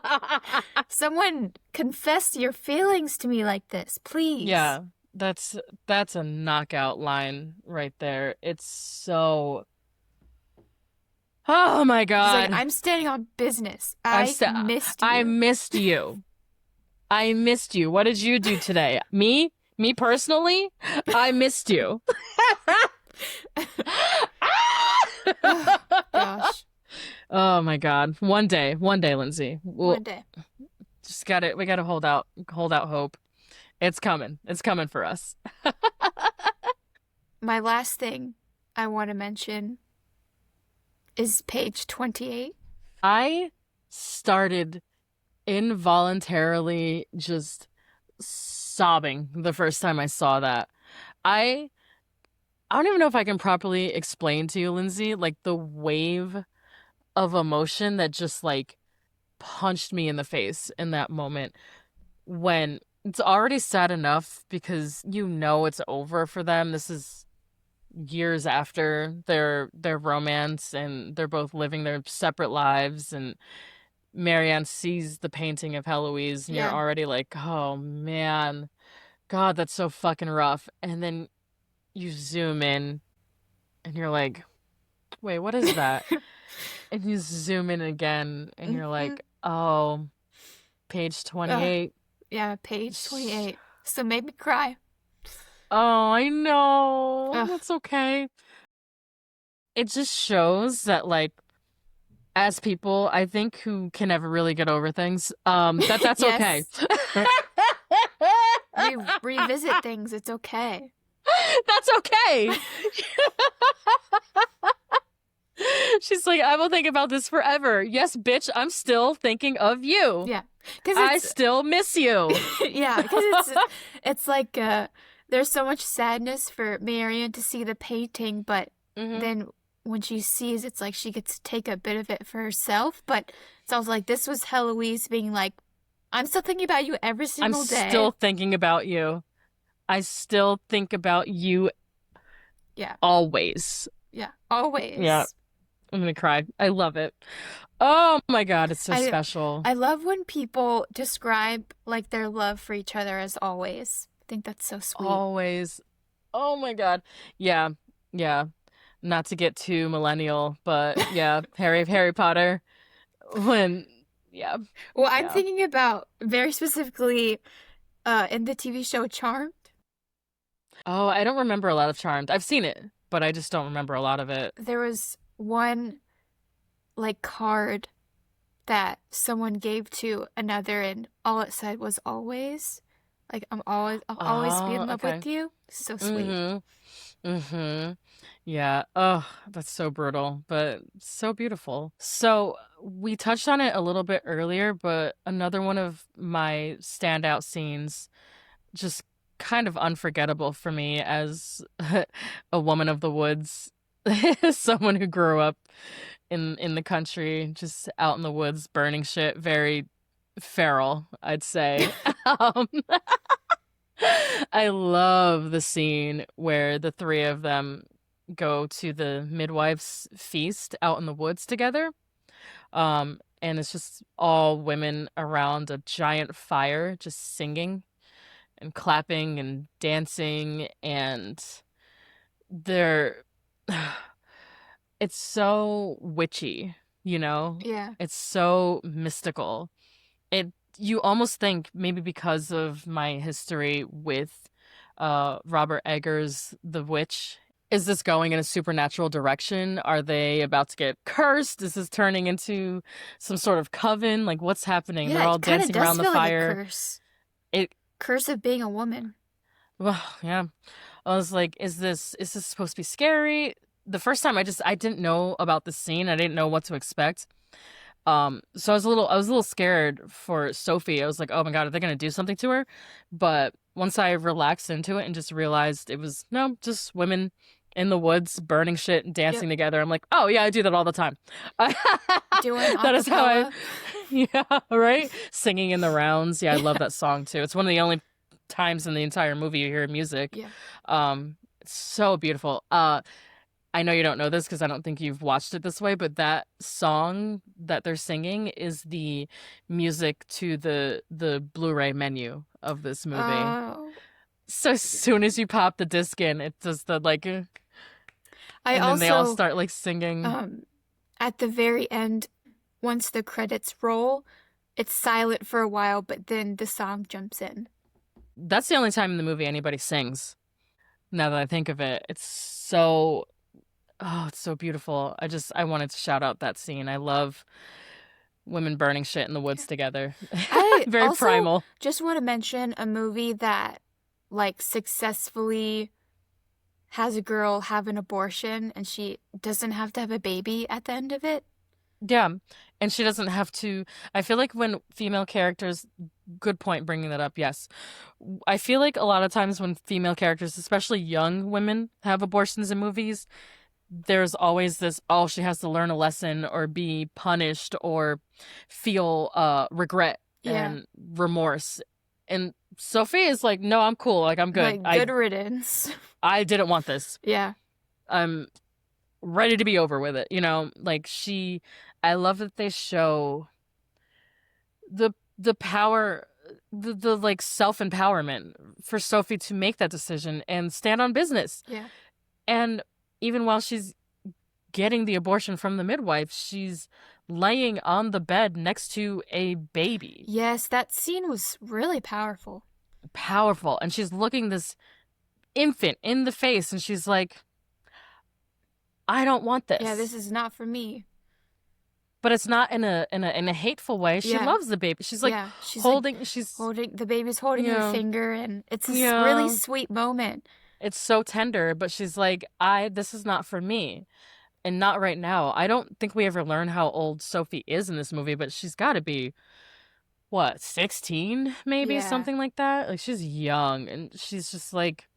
Someone confess your feelings to me like this, please. Yeah, that's a knockout line right there. It's so. Oh my She's like, God. I'm standing on business. I missed you. I missed you. I missed you. What did you do today? Me? Me personally? I missed you. Gosh. Oh my God. One day, Lindsay. One day. We gotta hold out hope. It's coming. It's coming for us. My last thing I want to mention is page 28. I started involuntarily just sobbing the first time I saw that. I don't even know if I can properly explain to you, Lindsay, like the wave of emotion that just like punched me in the face in that moment when it's already sad enough because you know it's over for them. This is years after their romance and they're both living their separate lives, and Marianne sees the painting of Heloise and you're Yeah. already like, oh man, God, that's so fucking rough. And then you zoom in and you're like, wait, what is that? And you zoom in again and you're like, oh, page 28. Yeah, page 28. So made me cry. Oh, I know. Ugh. That's okay. It just shows that, like, as people, I think, who can never really get over things, that's okay. We revisit things. It's okay. That's okay. She's like, I will think about this forever. Yes, bitch, I'm still thinking of you. Yeah. I still miss you. Yeah, because it's like there's so much sadness for Marion to see the painting, but Hmm. then when she sees, it's like she gets to take a bit of it for herself. But it's also like this was Heloise being like, I'm still thinking about you every I'm single day. still thinking about you. I still think about you Yeah, always. yeah, Yeah, always. I'm gonna cry. I love it. Oh my God, it's so I special. I love when people describe like their love for each other as always. I think that's so sweet. Always. Oh my God. Yeah, yeah. Not to get too millennial, but yeah, Harry Potter. When, yeah, Well, I'm yeah. thinking about very specifically in the TV show Charmed. Oh, I don't remember a lot of Charmed. I've seen it, but I just don't remember a lot of it. There was one like card that someone gave to another, and all it said was always. Like I'll always be in Oh, love okay. with you. So sweet. Mm-hmm. Mm-hmm. Yeah. Oh, that's so brutal, but so beautiful. So we touched on it a little bit earlier, but another one of my standout scenes, just kind of unforgettable for me as a woman of the woods, someone who grew up in the country, just out in the woods burning shit, very feral, I'd say. Um, I love the scene where the three of them go to the midwife's feast out in the woods together. And it's just all women around a giant fire, just singing and clapping and dancing, and they're it's so witchy, you know? Yeah. It's so mystical. It you almost think maybe because of my history with Robert Eggers' The Witch, is this going in a supernatural direction? Are they about to get cursed? Is this turning into some sort of coven? Like what's happening? Yeah, They're all it kind of dancing does around the feel like a fire. curse. It Curse of being a woman. well, yeah. I was like, is this supposed to be scary? The first time I didn't know about the scene. I didn't know what to expect. So I was a little scared for Sophie. I was like, oh my God, are they gonna do something to her? But once I relaxed into it and just realized it was no, just women in the woods burning shit and Yep. dancing together. I'm like, oh yeah, I do that all the time. Doing That is how I, acapella. yeah, right? Singing in the rounds. Yeah, I love Yeah. that song too. It's one of the only times in the entire movie you hear music. Yeah. It's so beautiful. I know you don't know this because I don't think you've watched it this way, but that song that they're singing is the music to the Blu-ray menu of this movie. Oh. So as soon as you pop the disc in, it does the like, I and then they all also start like singing. um at the very end, once the credits roll, it's silent for a while, but then the song jumps in. That's the only time in the movie anybody sings. Now that I think of it, it's so oh, it's so beautiful. I wanted to shout out that scene. I love women burning shit in the woods together. I Very also primal. just want to mention a movie that like successfully has a girl have an abortion and she doesn't have to have a baby at the end of it. Yeah. And she doesn't have to. I feel like when female characters, good point bringing that up, yes. I feel like a lot of times when female characters, especially young women, have abortions in movies, there's always this, oh, she has to learn a lesson or be punished or feel regret Yeah. and remorse. And Sophie is like, no, I'm cool. Like, I'm good. Like I good riddance. I didn't want this. Yeah. I'm ready to be over with it. Like I love that they show the power, the like self-empowerment for Sophie to make that decision and stand on business. Yeah. And even while she's getting the abortion from the midwife, she's laying on the bed next to a baby. Yes, that scene was really powerful. Powerful. And she's looking this infant in the face and she's like, I don't want Yeah, this. this is not for me. But it's not in a hateful way. She Yeah. loves the baby. She's like Yeah, she's like holding she's holding the baby's holding her yeah. finger, and it's this really Yeah. sweet moment. It's so tender, but she's like, this is not for me. And not right now. I don't think we ever learn how old Sophie is in this movie, but she's gotta be what, 16 maybe, Yeah. something like that. Like she's young and she's just like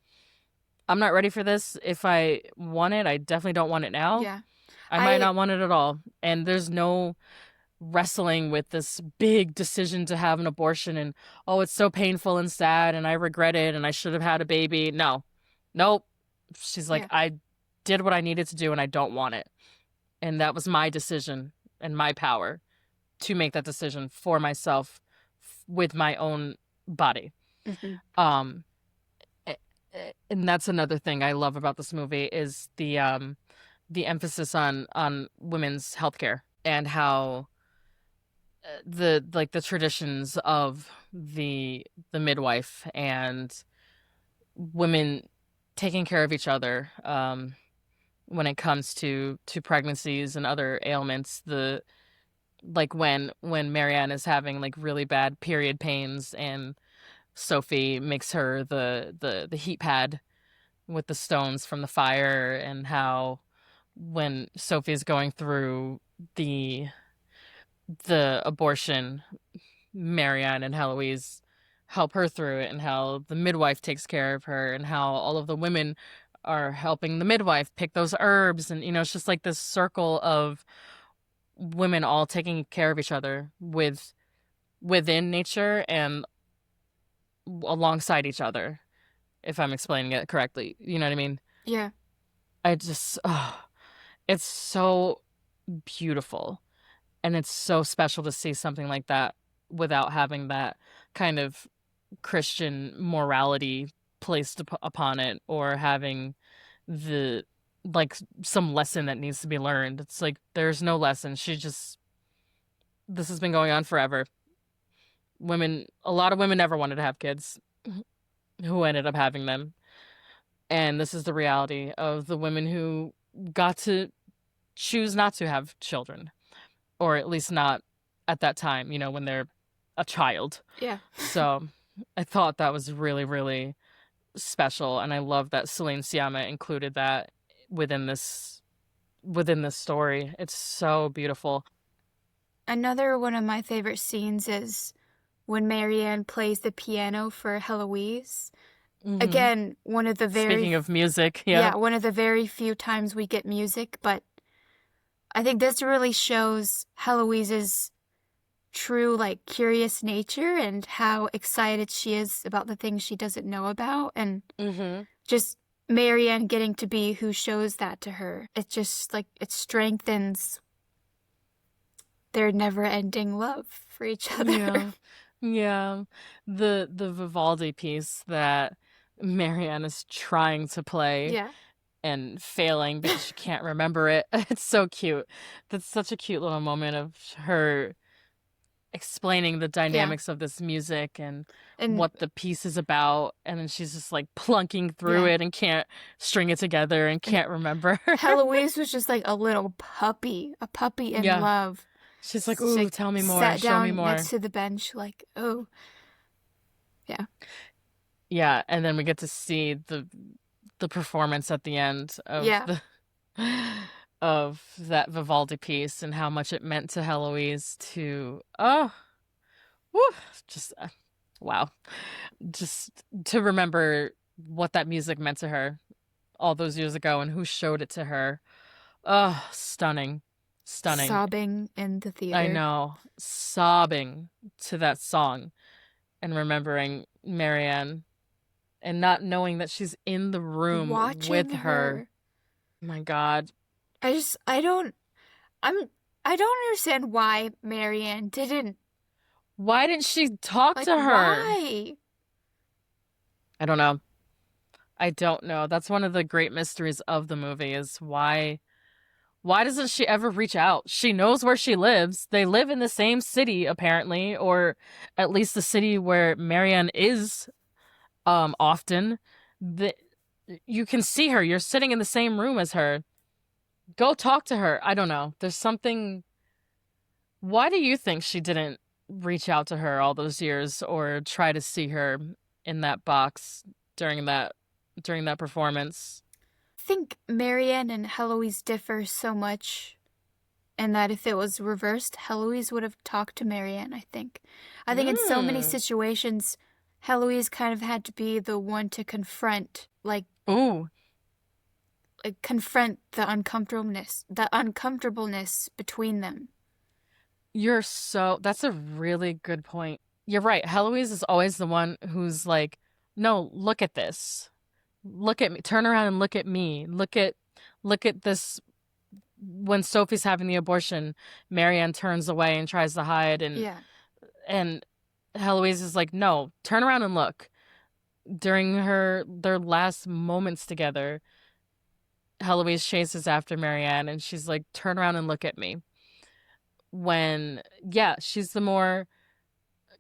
I'm not ready for this. If I want it, I definitely don't want it now. Yeah. I might I not want it at all. And there's no wrestling with this big decision to have an abortion and, oh, it's so painful and sad and I regret it and I should have had a baby. No. Nope. She's like, yeah. I did what I needed to do and I don't want it. And that was my decision and my power to make that decision for myself with my own body. Hmm. Um and that's another thing I love about this movie is the emphasis on women's healthcare and how the traditions of the midwife and women taking care of each other when it comes to pregnancies and other ailments, the like when Marianne is having like really bad period pains and Sophie makes her the heat pad with the stones from the fire, and how when Sophie's going through the the abortion, Marianne and Heloise help her through it, and how the midwife takes care of her, and how all of the women are helping the midwife pick those herbs, and it's just like this circle of women all taking care of each other within nature and alongside each other, if I'm explaining it correctly. You know what I mean? Yeah. I just, it's so beautiful. And it's so special to see something like that without having that kind of Christian morality placed upon it, or having the, like, some lesson that needs to be learned. It's like, there's no lesson. This has been going on forever. A lot of women never wanted to have kids who ended up having them. And this is the reality of the women who got to choose not to have children, or at least not at that time, when they're a child. Yeah. So I thought that was really, really special, and I love that Celine Sciamma included that within this story. It's so beautiful. Another one of my favorite scenes is when Marianne plays the piano for Heloise. Hmm. Again, Speaking of music, yeah. yeah, one of the very few times we get music, but I think this really shows Heloise's true, like, curious nature and how excited she is about the things she doesn't know about, and Hmm. just Marianne getting to be who shows that to her. It just, like, it strengthens their never-ending love for each other. Yeah. Yeah. The Vivaldi piece that Marianne is trying to play Yeah. and failing because she can't remember it. It's so cute. That's such a cute little moment of her explaining the Yeah. dynamics of this music and And what the piece is about, and then she's just like plunking through yeah. it and can't string it together and And can't remember. Heloise was just like a little puppy, a puppy in Yeah. love. She's like, She "Ooh, like, tell me more, sat show me down more." next to the bench, like, oh, yeah. Yeah, and then we get to see the performance at the end of Yeah. the of that Vivaldi piece, and how much it meant to Heloise to, oh, woo, just wow. Just to remember what that music meant to her all those years ago and who showed it to her. Oh, stunning. Stunning. Sobbing in the I theater. know. Sobbing to that song and remembering Marianne and not knowing that she's in the room Watching with her. her. My God. I don't, I'm, I don't understand why Marianne didn't, Why didn't she talk like, to her? why? I don't know. I don't know. That's one of the great mysteries of the movie, is why doesn't she ever reach out? She knows where she lives. They live in the same city, apparently, or at least the city where Marianne is often. The, you can see her. You're sitting in the same room as her. Go talk to her. I don't know. There's something. Why do you think she didn't reach out to her all those years, or try to see her in that box during that performance? I think Marianne and Heloise differ so much, and that if it was reversed, Heloise would have talked to Marianne, I think. I think in so many Mm. situations, Heloise kind of had to be the one to confront, like, Ooh, like confront the uncomfortableness between them. that's a really good point. You're right. Heloise is always the one who's like, no, look at this. Look at me. Turn around and look at me. Look at this. When Sophie's having the abortion, Marianne turns away and tries to hide, Yeah. and Heloise is like, no, turn around and look. During their last moments together, Heloise chases after Marianne, and she's like, turn around and look at me. When, yeah, she's the more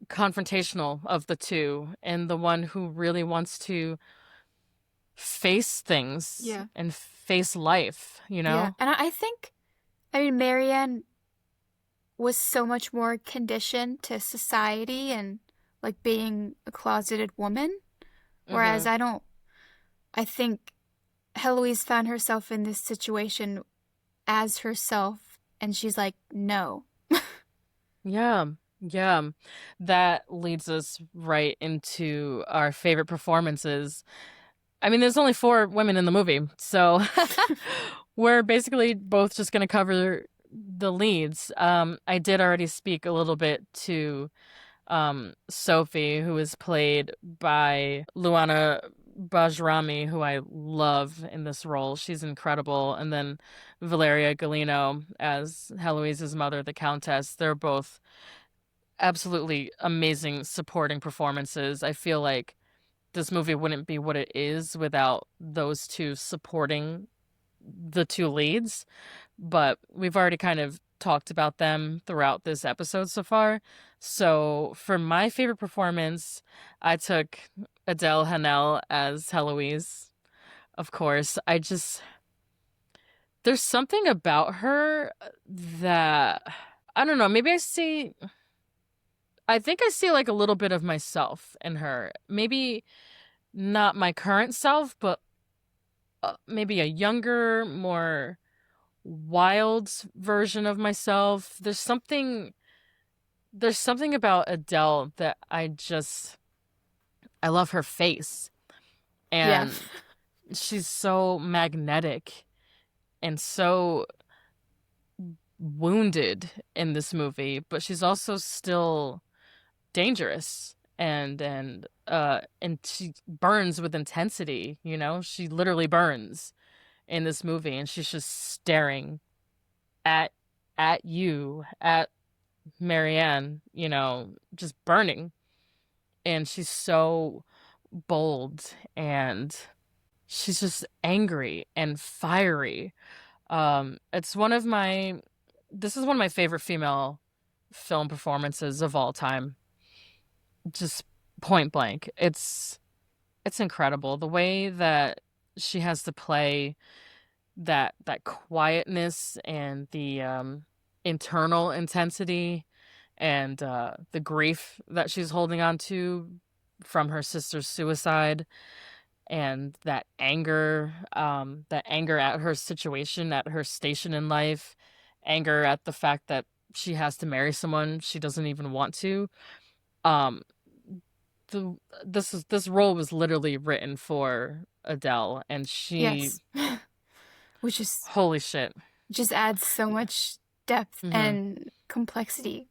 confrontational of the two, and the one who really wants to face things Yeah. and face life, you Yeah. know? And I think, I mean, Marianne was so much more conditioned to society and like being a closeted woman. Whereas Mm-hmm. I think Heloise found herself in this situation as herself, and she's like, no. Yeah, yeah. That leads us right into our favorite performances. I mean, there's only four women in the movie, so we're basically both just going to cover the leads. I did already speak a little bit to Sophie, who is played by Luana Bajrami, who I love in this role. She's incredible. And then Valeria Galino as Heloise's mother, the Countess. They're both absolutely amazing supporting performances. I feel like this movie wouldn't be what it is without those two supporting the two leads, but we've already kind of talked about them throughout this episode so far. So for my favorite performance, I took Adele Hanel as Heloise. Of course, there's something about her that I don't know, I think I see like a little bit of myself in her. Maybe not my current self, but maybe a younger, more wild version of myself. There's something about Adele that I love her face, Yeah. and she's so magnetic and so wounded in this movie, but she's also still dangerous, and she burns with intensity, you know? She literally burns in this movie, and she's just staring at at Marianne, just burning. And she's so bold, and she's just angry and fiery. It's one of my This is one of my favorite female film performances of all time. Just point blank. It's incredible the way that she has to play that quietness and the internal intensity and the grief that she's holding on to from her sister's suicide, and that anger at her situation, at her station in life, anger at the fact that she has to marry someone she doesn't even want to. um the this role was literally written for Adele, and she Yes. Which is holy shit. just adds so much depth Hmm. and complexity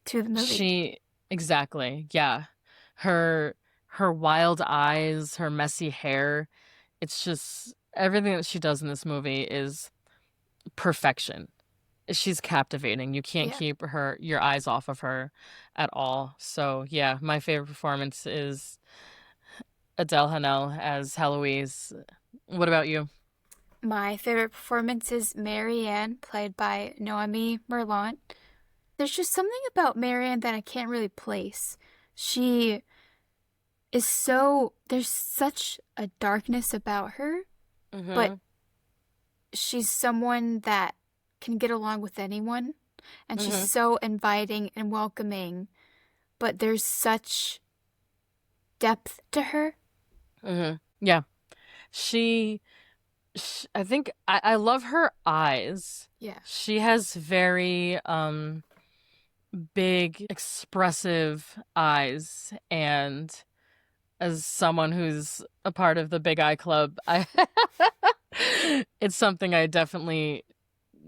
to the movie. She exactly, yeah. Her her wild eyes, her messy hair, it's just everything that she does in this movie is perfection. She's captivating. You can't Yeah. keep your eyes off of her at all. So, yeah, my favorite performance is Adele Hanel as Heloise. What about you? My favorite performance is Marianne, played by Noemi Merlant. There's just something about Marianne that I can't really place. She there's such a darkness about her, but Mhm. she's someone that can get along with anyone. And she's Mhm. so inviting and welcoming, but there's such depth to her. Mhm. Yeah. She, I think I love her eyes. Yeah. She has very big expressive eyes, and as someone who's a part of the Big Eye Club, I it's something I definitely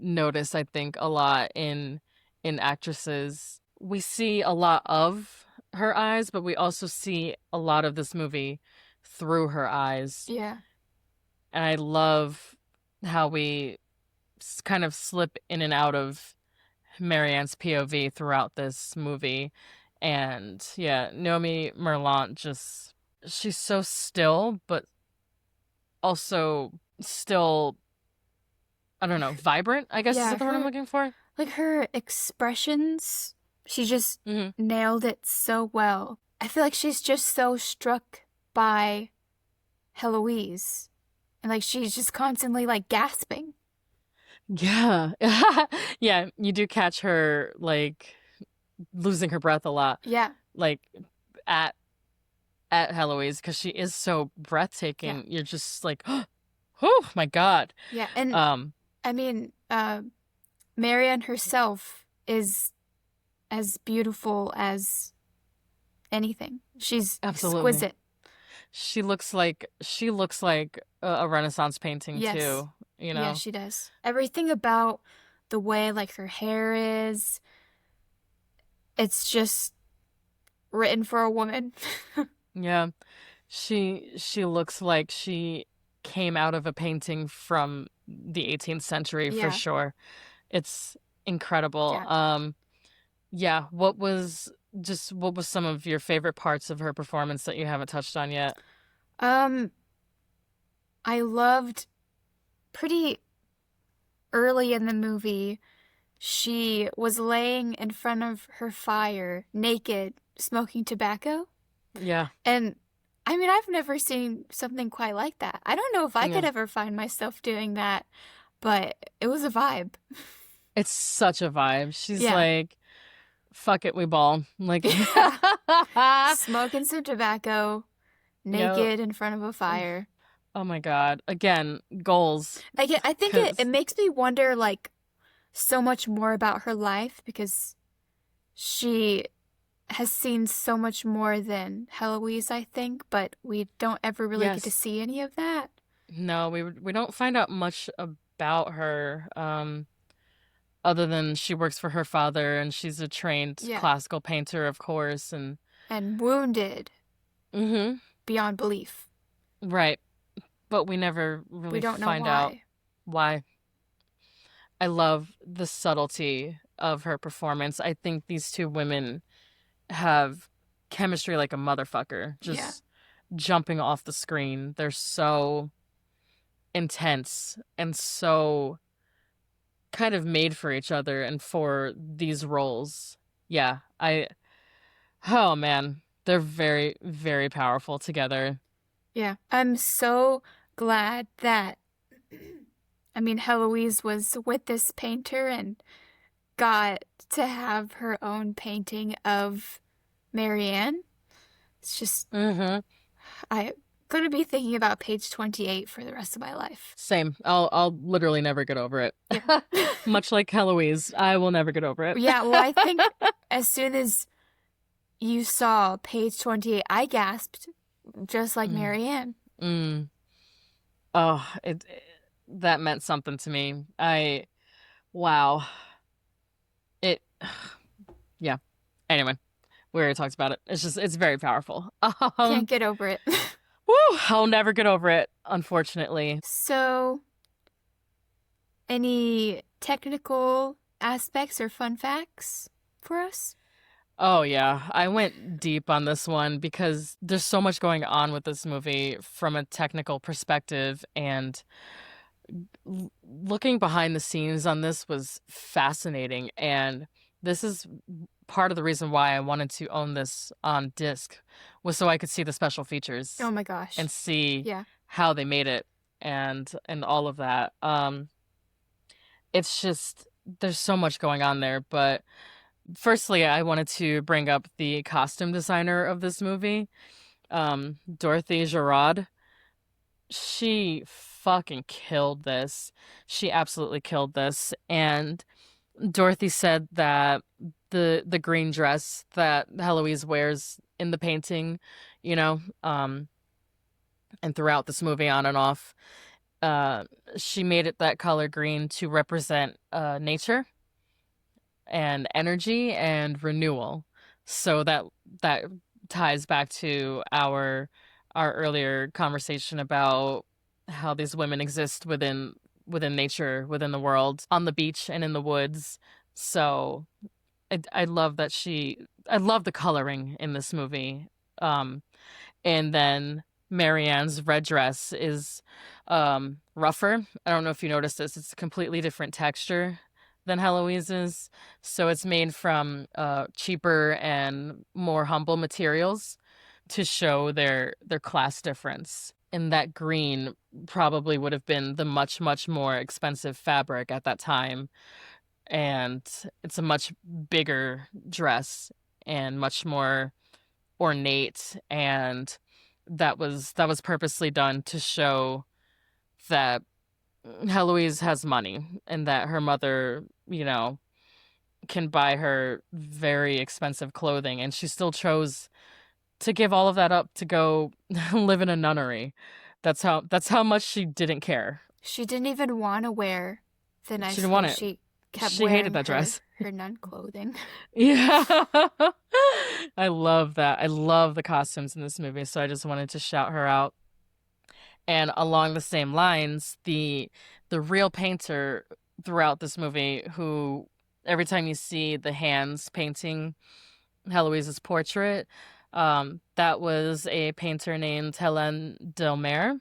notice, I think, a lot in actresses. We see a lot of her eyes, but we also see a lot of this movie through her eyes. Yeah. And I love how we kind of slip in and out of Marianne's POV throughout this movie. And yeah, Nomi Merlant just, she's so still, but also still, I don't know, vibrant, I guess is Yeah, the word I'm her looking for. like her expressions, she just Hmm. nailed it so well. I feel like she's just so struck by Heloise. And like she's just constantly like gasping. Yeah. Yeah, you do catch her like losing her breath a lot, Yeah. like at Heloise, because she is so Yeah. breathtaking. You're just like, oh my God. Yeah. And Um, I mean, Marianne herself is as beautiful as anything. She's Absolutely. exquisite. She looks like a Renaissance painting Yes. too, you Yeah, know. she does. Everything about the way like her hair is, it's just written for a woman. Yeah. She looks like she came out of a painting from the 18th century for Yeah. sure. It's incredible. Yeah. Yeah, what was some of your favorite parts of her performance that you haven't touched on yet? Um, I loved pretty early in the movie, she was laying in front of her fire, naked, smoking tobacco. Yeah. And I mean, I've never seen something quite like that. I don't know if I could Yeah. ever find myself doing that, but it was a vibe. It's such a vibe. She's Yeah. like, fuck it, we ball. Like, Yeah. Smoking some tobacco, no. naked in front of a fire. Oh my God. Again, goals. I think it Cause makes me wonder like so much more about her life because she has seen so much more than Heloise, I think, but we don't ever really get to yes. see any of that. No, we don't find out much about her, other than she works for her father and she's a trained Yeah. classical painter, of course, and And wounded mm-hmm. beyond belief. Right. But we never We really don't know find out why. why. I love the subtlety of her performance. I think these two women have chemistry like a motherfucker, Yeah. just jumping off the screen. They're so intense and so kind of made for each other and for these roles. Yeah, oh man, they're very, very powerful together. Yeah. I'm so glad that, I mean, Heloise was with this painter and got to have her own painting of Marianne. It's just, Mm-hmm. I'm going to be thinking about page 28 for the rest of my life. Same. I'll literally never get over it. Yeah. Much like Heloise, I will never get over it. Yeah, well, I think as soon as you saw page 28, I gasped, just like Mm, Marianne. mm. Oh, that meant something to me. Wow. It yeah. Anyway, we already talked about it. It's very powerful. Can't get over it. Woo, I'll never get over it, unfortunately. So, any technical aspects or fun facts for us? Oh yeah, I went deep on this one because there's so much going on with this movie from a technical perspective, and looking behind the scenes on this was fascinating, and this is part of the reason why I wanted to own this on disc, was so I could see the special Oh features my gosh. and see Yeah. how they made it and all of that. It's just there's so much going on there, but firstly, I wanted to bring up the costume designer of this movie, Dorothée Guiraud. She fucking killed this. She absolutely killed this. And Dorothy said that the green dress that Heloise wears in the painting you know, and throughout this movie on and off. Uh, she made it that color green to represent nature and energy and renewal. So that ties back to our earlier conversation about how these women exist within nature, within the world, on the beach and in the woods. So I love that I love the coloring in this movie. And then Marianne's red dress is rougher. I don't know if you noticed this. It's a completely different texture than Heloise's. So it's made from cheaper and more humble materials to show their class difference. And that green probably would have been the much, much more expensive fabric at that time. And it's a much bigger dress and much more ornate, and that was purposely done to show that Heloise has money and that her mother, can buy her very expensive clothing, and she still chose to give all of that up to go live in a nunnery. That's how much she didn't care. She didn't even want to wear the She nice didn't want clothes. it. She kept She hated wearing that dress. her nun clothing. Yeah. I love that. I love the costumes in this movie, so I just wanted to shout her out. And along the same lines, the real painter throughout this movie, who every time you see the hands painting Heloise's portrait, that was a painter named Hélène Delmer,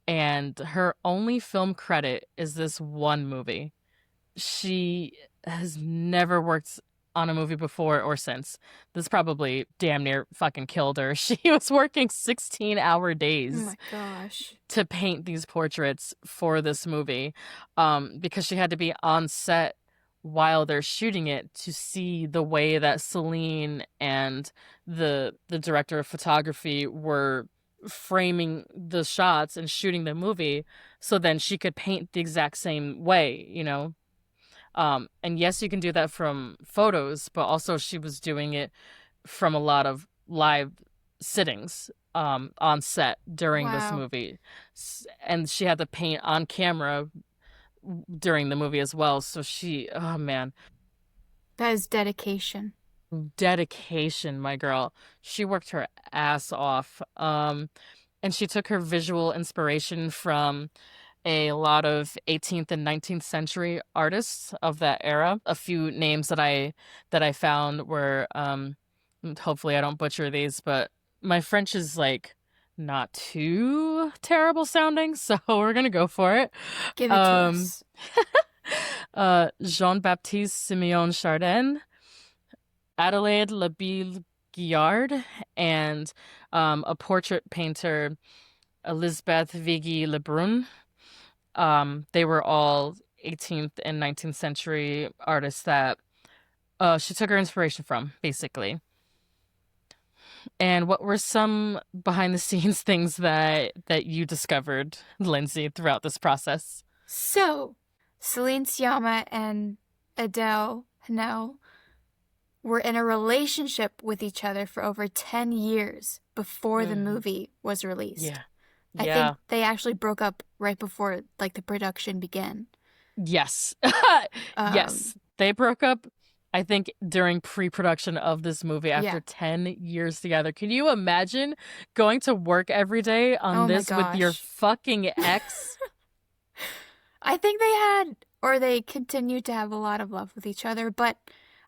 and her only film credit is this one movie. She has never worked on a movie before or since. This probably damn near fucking killed her. She was working 16-hour Oh days my gosh. to paint these portraits for this movie, because she had to be on set while they're shooting it to see the way that Celine and the director of photography were framing the shots and shooting the movie, so then she could paint the exact same way. And yes, you can do that from photos, but also she was doing it from a lot of live sittings on set during this Wow. movie. And she had to paint on camera during the movie as well. So oh man, That is dedication. dedication, my girl. She worked her ass off. And she took her visual inspiration from a lot of 18th and 19th century artists of that era. A few names that I found were hopefully I don't butcher these, but my French is like not too terrible sounding, so we're gonna go for it. Give it to Um us. Jean-Baptiste Simeon Chardin, Adelaide Labille Guillard, and a portrait painter, Elizabeth Viggy Lebrun. They were all 18th and 19th century artists that she took her inspiration from, basically. And what were some behind the scenes things that you discovered, Lindsay, throughout this process? So, Celine Sciamma and Adele Hanel were in a relationship with each other for over 10 years before the Mm, movie was released. yeah. I think Yeah. they actually broke up right before the production began. Yes. Um, Yes. They broke up, I think, during pre-production of this movie yeah. after 10 years together. Can you imagine going to work every day on Oh my this with your gosh. fucking ex? I think they had, or they continued to have a lot of love with each other, but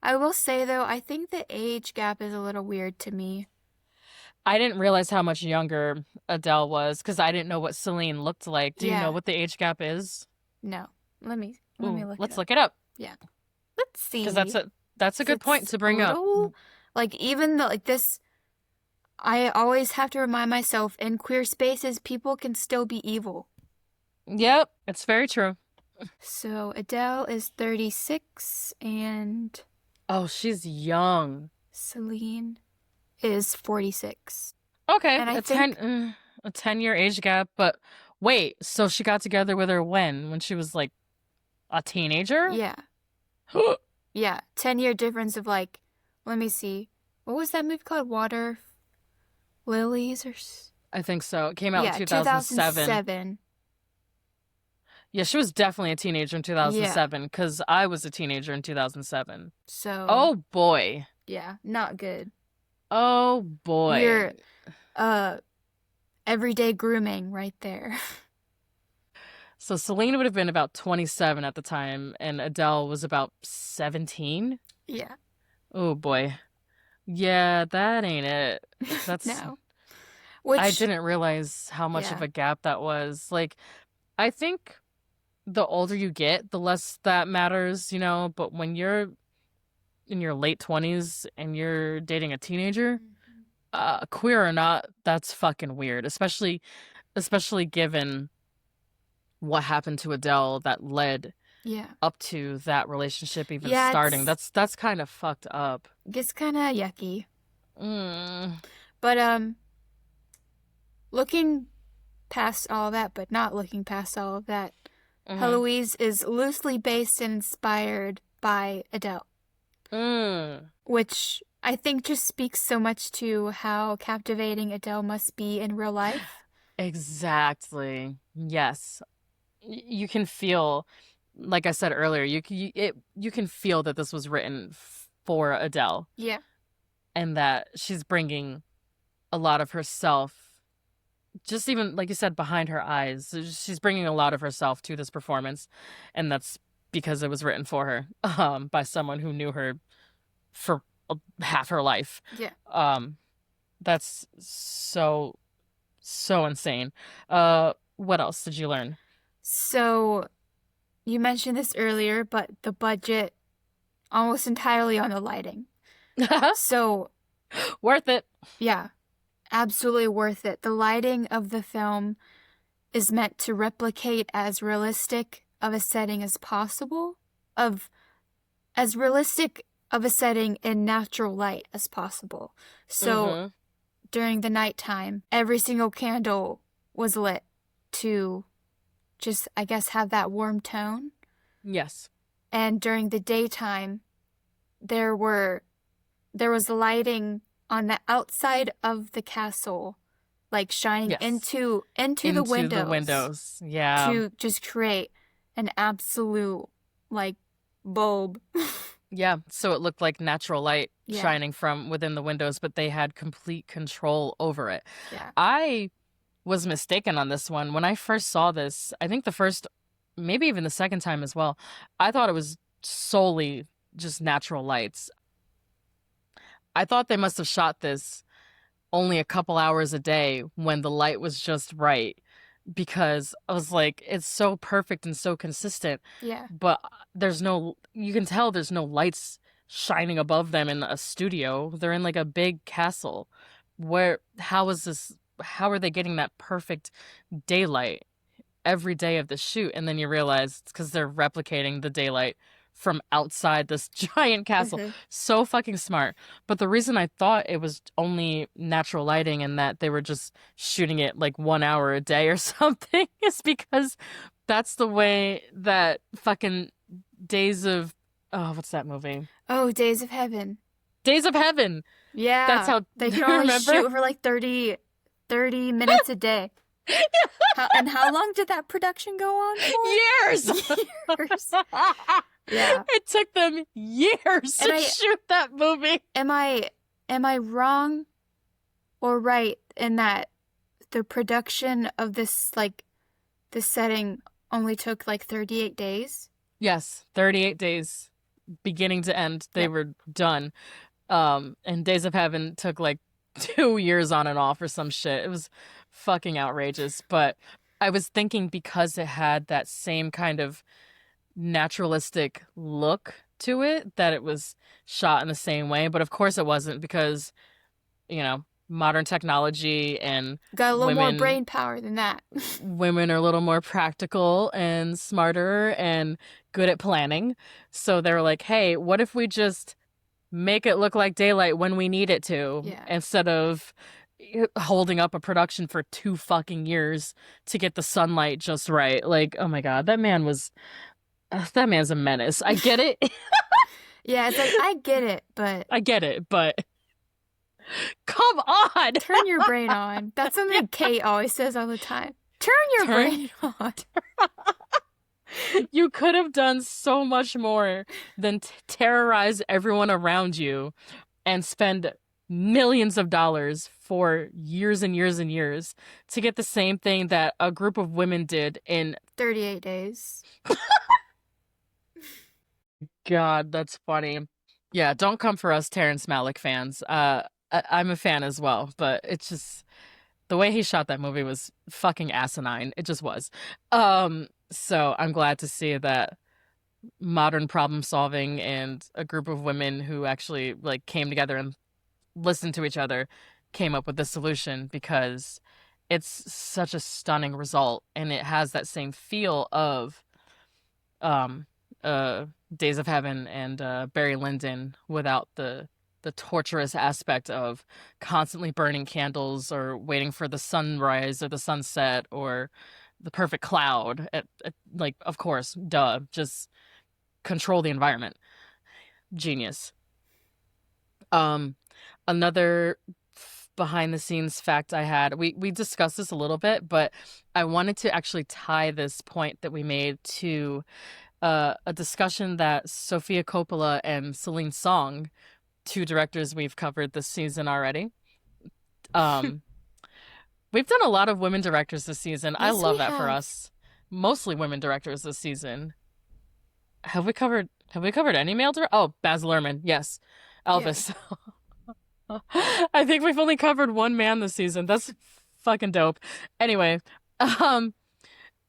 I will say though, I think the age gap is a little weird to me. I didn't realize how much younger Adele was because I didn't know what Celine looked like. Do you know Yeah. what the age gap is? No. Let me Ooh, look it let's up. look it up Yeah. Let's because see. that's a 'Cause good point it's to a bring up. little even though this I always have to remind myself in queer spaces people can still be evil. Yep, it's very true. So Adele is 36 and Oh, she's young. Celine is 46. Okay, And I a think 10-year age gap, but wait, so she got together with her when she was like a teenager? yeah. Yeah, 10-year difference of let me see. What was that movie called? Water? Lilies I think so. It came out in yeah, 2007. 2007. Yeah, she was definitely a teenager in Yeah. 2007 because I was a teenager in 2007. So, Oh boy. yeah, not good. Oh boy. You're uh everyday grooming right there. So Celine would have been about 27 at the time, and Adele was about 17. Yeah. Oh boy. Yeah, that ain't it. That's, No. I Which, didn't realize how much of yeah. a gap that was. Like, I think the older you get, the less that matters, you know, but when you're in your late 20s and you're dating a teenager, Mhm. queer or not, that's fucking weird, especially given what happened to Adele that led Yeah. up to that relationship even Yeah, starting. That's kind of fucked up. gets kind of yucky. Mm. But looking past all that, but not looking past all of that, Mm-hmm. Heloise is loosely based and inspired by Adele, Mm. which I think just speaks so much to how captivating Adele must be in real life. Exactly. Yes. You can feel, like I said earlier, you can feel that this was written for Adele Yeah. and that she's bringing a lot of herself, just even like you said, behind her eyes. She's bringing a lot of herself to this performance, and that's because it was written for her, by someone who knew her for half her life. Yeah. Um, that's so insane. What else did you learn? So you mentioned this earlier, but the budget almost entirely on the lighting. So, Worth it. yeah, absolutely worth it. The lighting of the film is meant to replicate as realistic of a setting as possible, of as realistic of a setting in natural light as possible. So Mm-hmm. during the nighttime, every single candle was lit to just, I guess, have that warm tone. Yes. And during the daytime, there were there was lighting on the outside of the castle, like shining Yes. into the Into the windows windows. Yeah. to just create an absolute like bulb. Yeah. So it looked like natural light Yeah, shining from within the windows, but they had complete control over it. yeah. I was mistaken on this one. When I first saw this, I think the first, maybe even the second time as well, I thought it was solely just natural lights. I thought they must have shot this only a couple hours a day when the light was just right because I was like, it's so perfect and so consistent, Yeah. but you can tell there's no lights shining above them in a studio. They're in like a big castle. How are they getting that perfect daylight every day of the shoot? And then you realize it's because they're replicating the daylight from outside this giant castle. Hmm. So fucking smart. But the reason I thought it was only natural lighting and that they were just shooting it like 1 hour a day or something is because that's the way that fucking Days of, oh, what's that movie? Oh, Days of Heaven. Days of Heaven. That's Yeah. how, They can only remember? shoot for like 30 minutes a day. How long did that production go on Years. for? Years. Yeah. It took them years And to shoot that movie. am I wrong or right in that the production of this setting only took like 38 days? Yes, 38 days, beginning to end, they Yep. were done. And Days of Heaven took like 2 years on and off or some shit. It was fucking outrageous. But I was thinking because it had that same kind of naturalistic look to it, that it was shot in the same way. But of course it wasn't because, modern technology and Got a little more women brain power than that. women are a little more practical and smarter and good at planning. So they were like, hey, what if we just make it look like daylight when we need it to Yeah. instead of holding up a production for 2 fucking years to get the sunlight just right? Like, oh my God, that man's a menace. I get it. Yeah, it's like I get it, but I get it, but Come on. Turn your brain on. That's something Kate always says all the time. Turn your Turn. brain on. You could have done so much more than terrorize everyone around you and spend millions of dollars for years and years and years to get the same thing that a group of women did in 38 days. God, that's funny. Yeah, don't come for us Terrence Malick fans. I'm a fan as well, but it's just the way he shot that movie was fucking asinine. It just was. So I'm glad to see that modern problem solving and a group of women who actually like came together and listened to each other came up with this solution because it's such a stunning result and it has that same feel of um Days of Heaven and Barry Lyndon without the torturous aspect of constantly burning candles or waiting for the sunrise or the sunset or the perfect cloud like of course duh just control the environment. Genius. Um, Another behind the scenes fact I had, we discussed this a little bit, but I wanted to actually tie this point that we made to a discussion that Sofia Coppola and Celine Song, two directors we've covered this season already. Um, we've done a lot of women directors this season. I Yes, love we that for have. us. Mostly women directors this season. Have we covered any male director? Oh, Baz Luhrmann, yes. Yeah. Elvis. I think we've only covered one man this season. That's fucking dope. Anyway, um,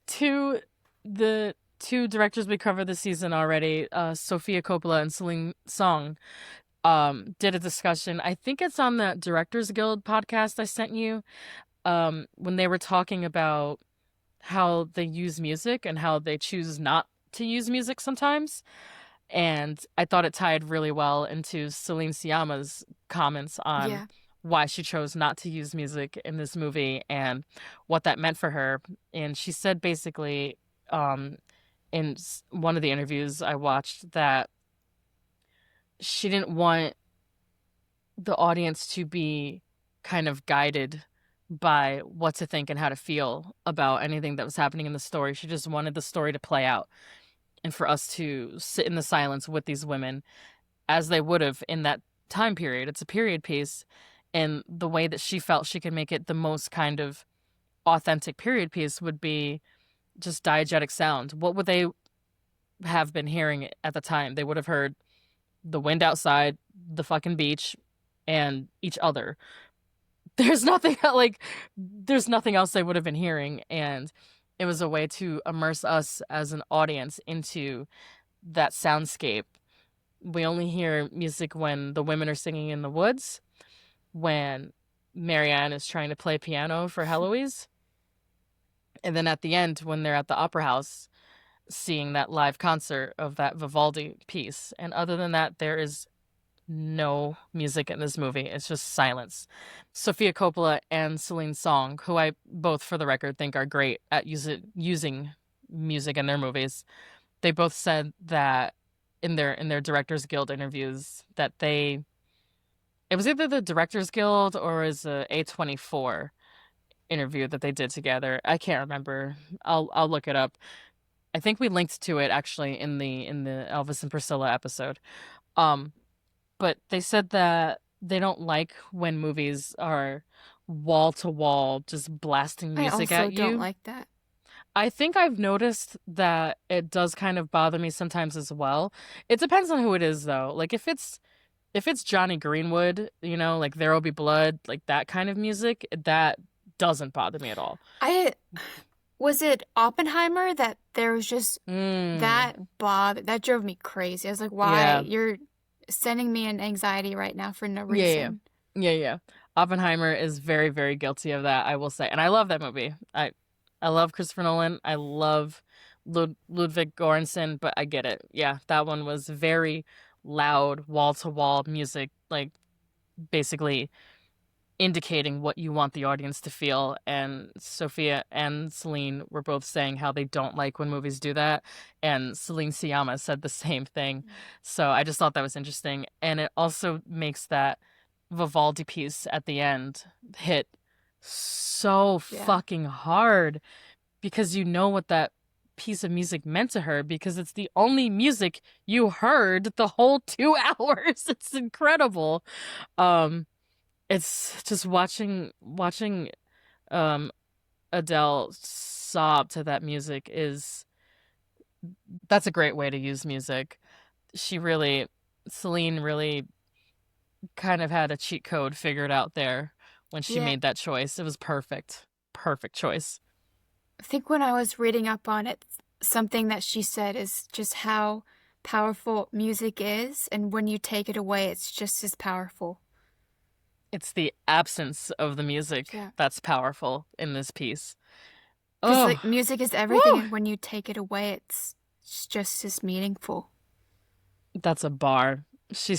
to the two directors we covered this season already, Sofia Coppola and Celine Song, did a discussion. I think it's on the Directors Guild podcast I sent you, when they were talking about how they use music and how they choose not to use music sometimes. And I thought it tied really well into Celine Sciamma's comments on Yeah. why she chose not to use music in this movie and what that meant for her. And she said basically, in one of the interviews I watched, that she didn't want the audience to be kind of guided by what to think and how to feel about anything that was happening in the story. She just wanted the story to play out and for us to sit in the silence with these women as they would have in that time period. It's a period piece, and the way that she felt she could make it the most kind of authentic period piece would be just diegetic sound. What would they have been hearing at the time? They would have heard the wind outside, the fucking beach, and each other. There's nothing like there's nothing else they would have been hearing, and it was a way to immerse us as an audience into that soundscape. We only hear music when the women are singing in the woods, when Marianne is trying to play piano for Heloise, and then at the end when they're at the opera house seeing that live concert of that Vivaldi piece. And other than that, there is no music in this movie. It's just silence. Sofia Coppola and Celine Song, who I both, for the record, think are great at using music in their movies, they both said that in their Directors Guild interviews that it was either the Directors Guild or it was a A24 interview that they did together. I can't remember. I'll look it up. I think we linked to it actually in the Elvis and Priscilla episode. Um, but they said that they don't like when movies are wall to wall just blasting I music also at don't you. like that. I think I've noticed that it does kind of bother me sometimes as well. It depends on who it is though. Like if it's Johnny Greenwood, like There Will Be Blood, like that kind of music, that doesn't bother me at all. I was it Oppenheimer that there was just Mm, that drove me crazy. I was like, why? yeah. You're sending me an anxiety right now for no Yeah, yeah. reason. Yeah, yeah. Oppenheimer is very, very guilty of that, I will say. And I love that movie. I love Christopher Nolan. I love Ludwig Göransson, but I get it. Yeah, that one was very loud, wall-to-wall music, like basically indicating what you want the audience to feel. And Sophia and Celine were both saying how they don't like when movies do that. And Celine Sciamma said the same thing. So I just thought that was interesting. And it also makes that Vivaldi piece at the end hit so Yeah. fucking hard because you know what that piece of music meant to her because it's the only music you heard the whole 2 hours. It's incredible. Um, it's just watching um Adele sob to that music is that's a great way to use music. She really Celine really kind of had a cheat code figured out there when she Yeah. made that choice. It was perfect. Perfect choice. I think when I was reading up on it, something that she said is just how powerful music is, and when you take it away, it's just as powerful. It's the absence of the music Yeah. that's powerful in this piece. Because Oh, like music is everything, woo! and when you take it away, it's just as meaningful. That's a bar. She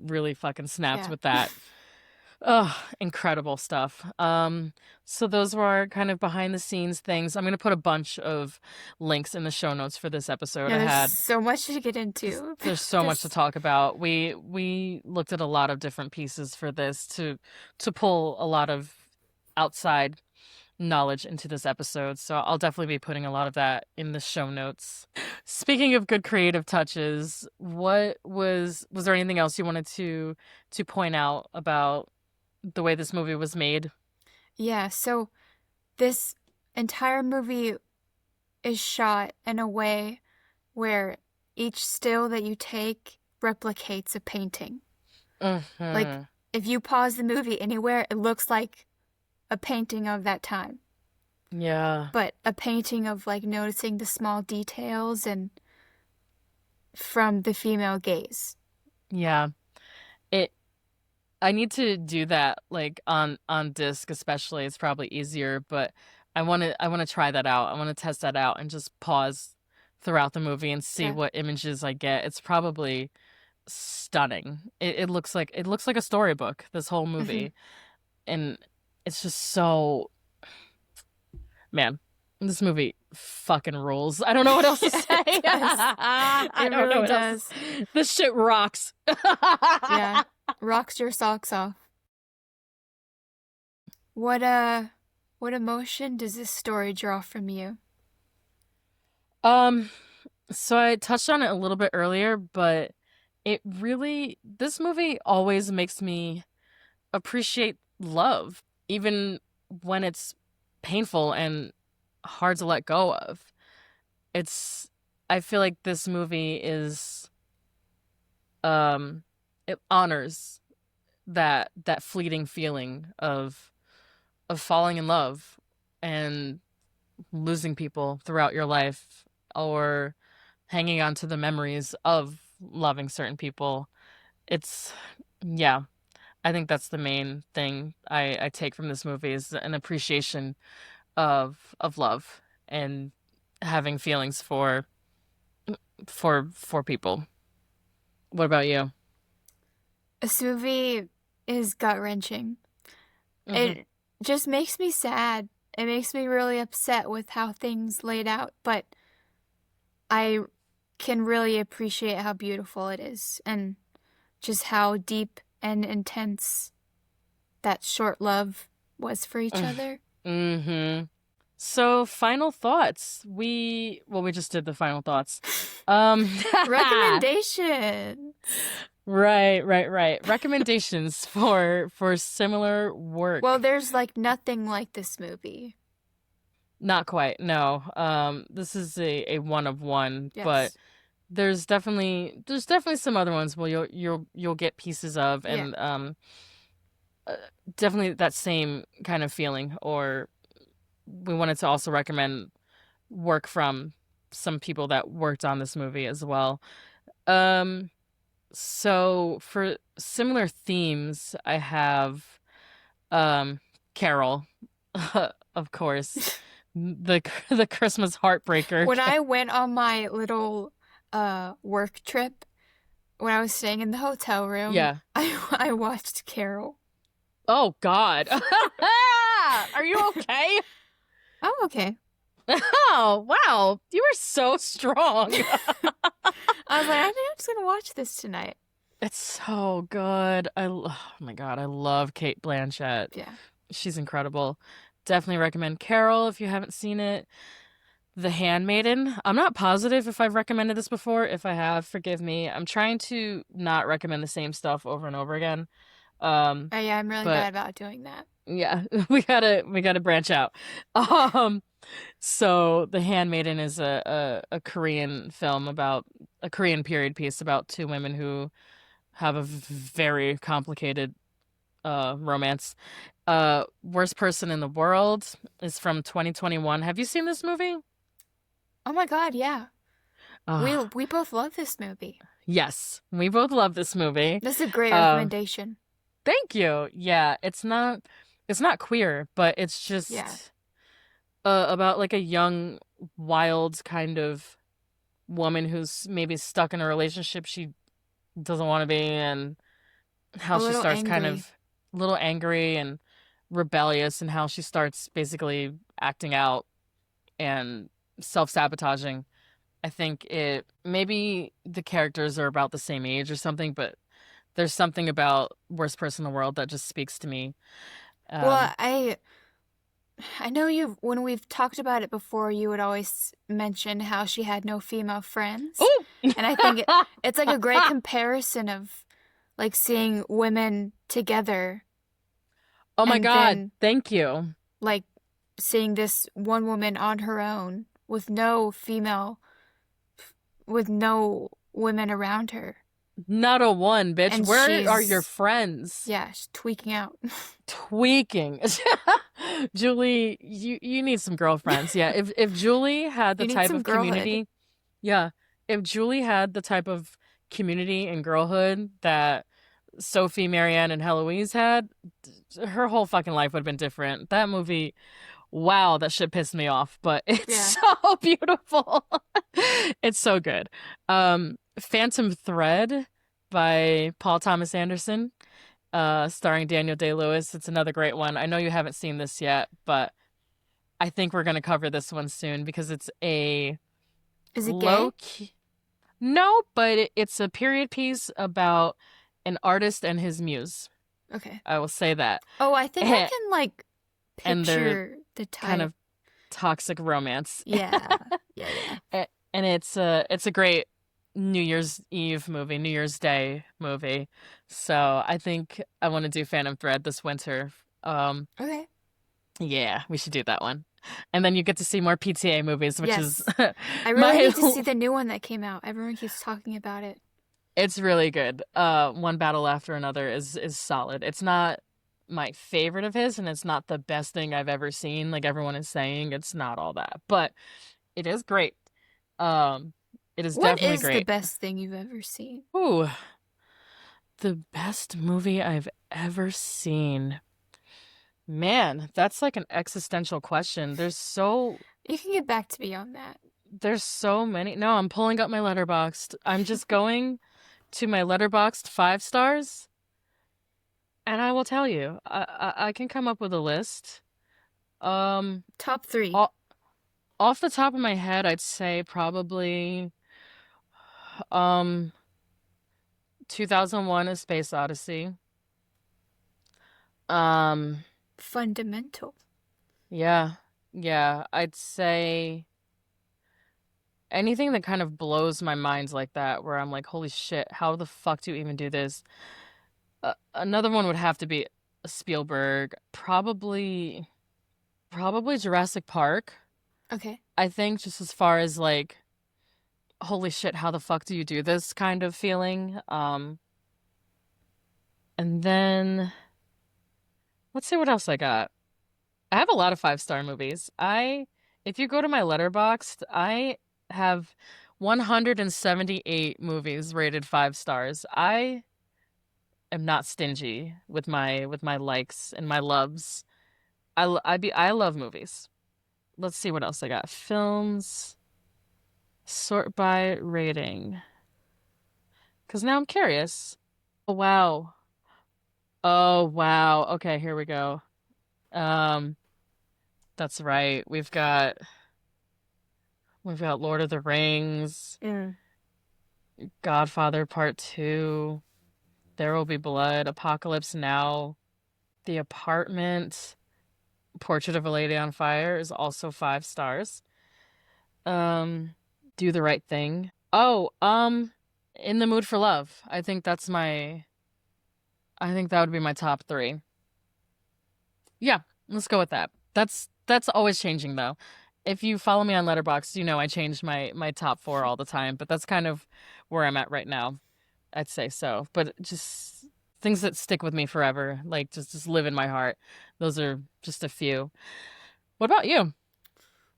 really fucking snapped Yeah. with that. Oh, incredible stuff. So those were our kind of behind the scenes things. I'm gonna put a bunch of links in the show notes for this episode. Yeah, I there's had so much to get into. there's so much to There's talk about. We looked at a lot of different pieces for this to pull a lot of outside knowledge into this episode. So I'll definitely be putting a lot of that in the show notes. Speaking of good creative touches, was there anything else you wanted to point out about the way this movie was made? yeah, so this entire movie is shot in a way where each still that you take replicates a painting. Like, Hmm. if you pause the movie anywhere, it looks like a painting of that time. Yeah. But a painting of, like, noticing the small details and from the female gaze. Yeah. It I need to do that like on disc especially. It's probably easier, but I want to try that out. I want to test that out and just pause throughout the movie and see Yeah. what images I get. It's probably stunning. It looks like a storybook, this whole Hmm. movie. And it's just so man, this movie fucking rules. I don't know what else to Yeah, say. it does. I It don't know really what else to does. say. This shit rocks. Yeah. Rocks your socks off. What what emotion does this story draw from you? Um, so I touched on it a little bit earlier, but this movie always makes me appreciate love, even when it's painful and hard to let go of. It's, I feel like this movie um, it honors that fleeting feeling of falling in love and losing people throughout your life or hanging on to the memories of loving certain people. It's yeah, I think that's the main thing I take from this movie is an appreciation of love and having feelings for people. What about you? This movie is gut-wrenching. Hmm. It just makes me sad. It makes me really upset with how things laid out, but I can really appreciate how beautiful it is and just how deep and intense that short love was for each other. Hmm. So final thoughts. We just did the final thoughts. Um Recommendation. right. Recommendations for similar Well, work. there's like nothing like this movie. Not quite, no. This is a one of one, but Yes. there's definitely some other ones where you'll get pieces of Yeah. and uh, definitely that same kind of feeling. Or we wanted to also recommend work from some people that worked on this movie as well. Um, so for similar themes, I have Carol, of course, the the Christmas heartbreaker. When I went on my little work trip, when I was staying in the hotel room, Yeah. I watched Carol. Oh God. Are you okay? Oh, okay. Oh wow, you are so strong. I was like, I think I'm just gonna watch this tonight. It's so good. Oh my God, I love Kate Blanchett. Yeah. She's incredible. Definitely recommend Carol if you haven't seen it. The Handmaiden. I'm not positive if I've recommended this before. If I have, forgive me. I'm trying to not recommend the same stuff over and over again. Um, Oh yeah, I'm really but bad about doing that. yeah, we gotta branch out. Um, so The Handmaiden is a Korean film about a Korean period piece about two women who have a very complicated romance. Worst Person in the World is from 2021. Have you seen this movie? Oh my God, yeah. We Ah, we both love this movie. yes, we both love this movie. This is a great Uh, recommendation. Thank you. Yeah, it's not queer, but it's Yeah. just about like a young, wild kind of woman who's maybe stuck in a relationship she doesn't want to be, and how A she little starts kind angry. of a little angry and rebellious, and how she starts basically acting out and self-sabotaging. I think it maybe the characters are about the same age or something, but there's something about Worst Person in the World that just speaks to me. Well, Um, I know you when we've talked about it before, you would always mention how she had no female friends. oh, And I think it's like a great comparison of like seeing women together oh my and God, then thank you. like seeing this one woman on her own with no women around her. Not a one, bitch. And Where are your friends? yeah, she's tweaking out. Tweaking. Julie, you need some girlfriends. Yeah, if Julie had the You need type some of girlhood. community, yeah, if Julie had the type of community and girlhood that Sophie, Marianne, and Heloise had, her whole fucking life would have been different. That movie, wow, that shit pissed me off, but it's Yeah. so beautiful. It's so good. Phantom Thread by Paul Thomas Anderson, starring Daniel Day-Lewis. It's another great one. I know you haven't seen this yet, but I think we're gonna cover this one soon because it's a Is it gay? low key. No, but it's a period piece about an artist and his muse. Okay. I will say that. Oh, I think I can like And their picture the kind type. of toxic romance. Yeah. Yeah, yeah. And it's a great New Year's Eve movie, New Year's Day movie. So I think I want to do Phantom Thread this winter. Um, Okay. yeah, we should do that one. And then you get to see more PTA movies, which is Yes. I really my need to see the new one that came out. Everyone keeps talking about it. it's really good. One Battle After Another is solid. It's not my favorite of his, and it's not the best thing I've ever seen, like everyone is saying. It's not all that, but it is great. Um, it is What definitely is the great. best thing you've ever seen? Ooh, the best movie I've ever seen. Man, that's like an existential question. You can get back to me on that. There's so many. No, I'm pulling up my Letterboxd. I'm just going to my Letterboxd 5 stars, and I will tell you. I can come up with a list. Um, Top three. off, off the top of my head, I'd say probably um 2001: A Space Odyssey. Um, Fundamental. yeah, yeah, I'd say anything that kind of blows my mind like that, where I'm like, holy shit, how the fuck do you even do this? Another one would have to be Spielberg, probably Jurassic Park. Okay. I think just as far as like, holy shit, how the fuck do you do this kind of feeling. And then let's see what else I got. I have a lot of 5 star movies. If you go to my Letterboxd, I have 178 movies rated 5 stars. I am not stingy with my likes and my loves. I love movies. Let's see what else I got. Films, sort by rating. Cause now I'm curious. Oh wow. Oh wow. Okay, here we go. Um, that's right. We've got Lord of the Rings, Mm. Godfather Part 2. There Will Be Blood, Apocalypse Now, The Apartment, Portrait of a Lady on Fire is also 5 stars. Um, Do the Right Thing. Oh, In the Mood for Love. I think that would be my top three. Yeah, let's go with that. That's always changing though. If you follow me on Letterboxd, you know I change my top four all the time, but that's kind of where I'm at right now. I'd say so. But just things that stick with me forever, like just live in my heart. Those are just a few. What about you?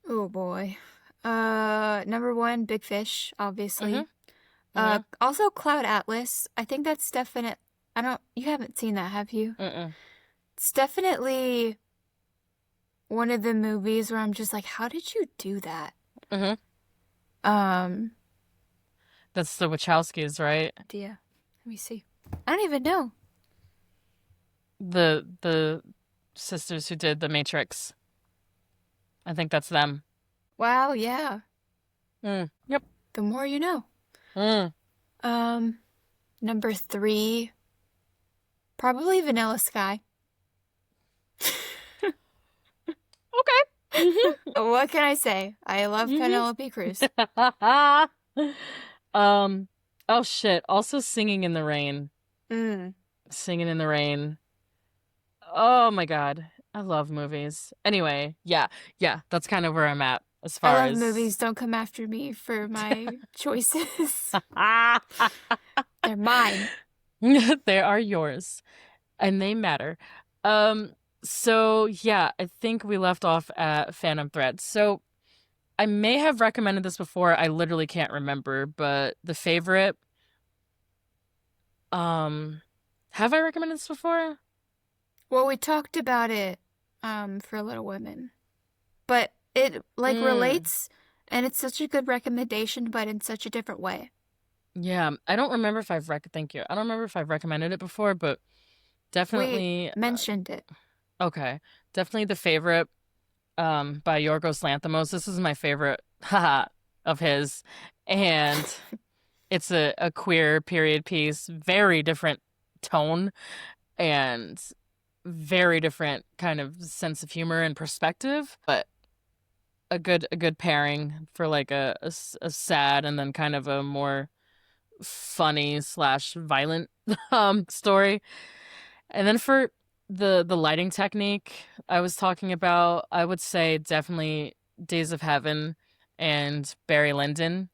Oh boy. Number one, Big Fish, Mhm. obviously. Mhm. Also Cloud Atlas. I think that's definite. I don't. You haven't seen that, have you? Mm. It's definitely one of the movies where I'm just like, how did you do that? Mhm. Um, That's the Wachowskis, right? Dia. Let me see. I don't even know. The sisters who did The Matrix. I think that's them. Wow, yeah. Yep. The more you know. Mm. Um, Number three, probably Vanilla Sky. Okay. Mhm. What can I say? I love Mhm. Penelope Cruz. um. Oh shit. Also, Singing in the Rain. Mm. Singing in the Rain. Oh my god. I love movies. Anyway, yeah, yeah. That's kind of where I'm at as I far love as. movies. Don't come after me for my choices. They're mine. They are yours, and they matter. Um. So yeah, I think we left off at Phantom Thread. So I may have recommended this before. I literally can't remember, but the favorite. Um, have I recommended this before? Well, we talked about it for Little Women. But it like Mm, relates and it's such a good recommendation, but in such a different way. yeah, I don't remember if thank you. I don't remember if I've recommended it before, but We definitely mentioned it. okay. Definitely the favorite by Yorgos Lanthimos. This is my favorite haha of his. And it's a queer period piece, very different tone and very different kind of sense of humor and perspective, but a good pairing for like a sad and then kind of a more funny slash violent story. And then for the lighting technique I was talking about, I would say definitely Days of Heaven and Barry Lyndon,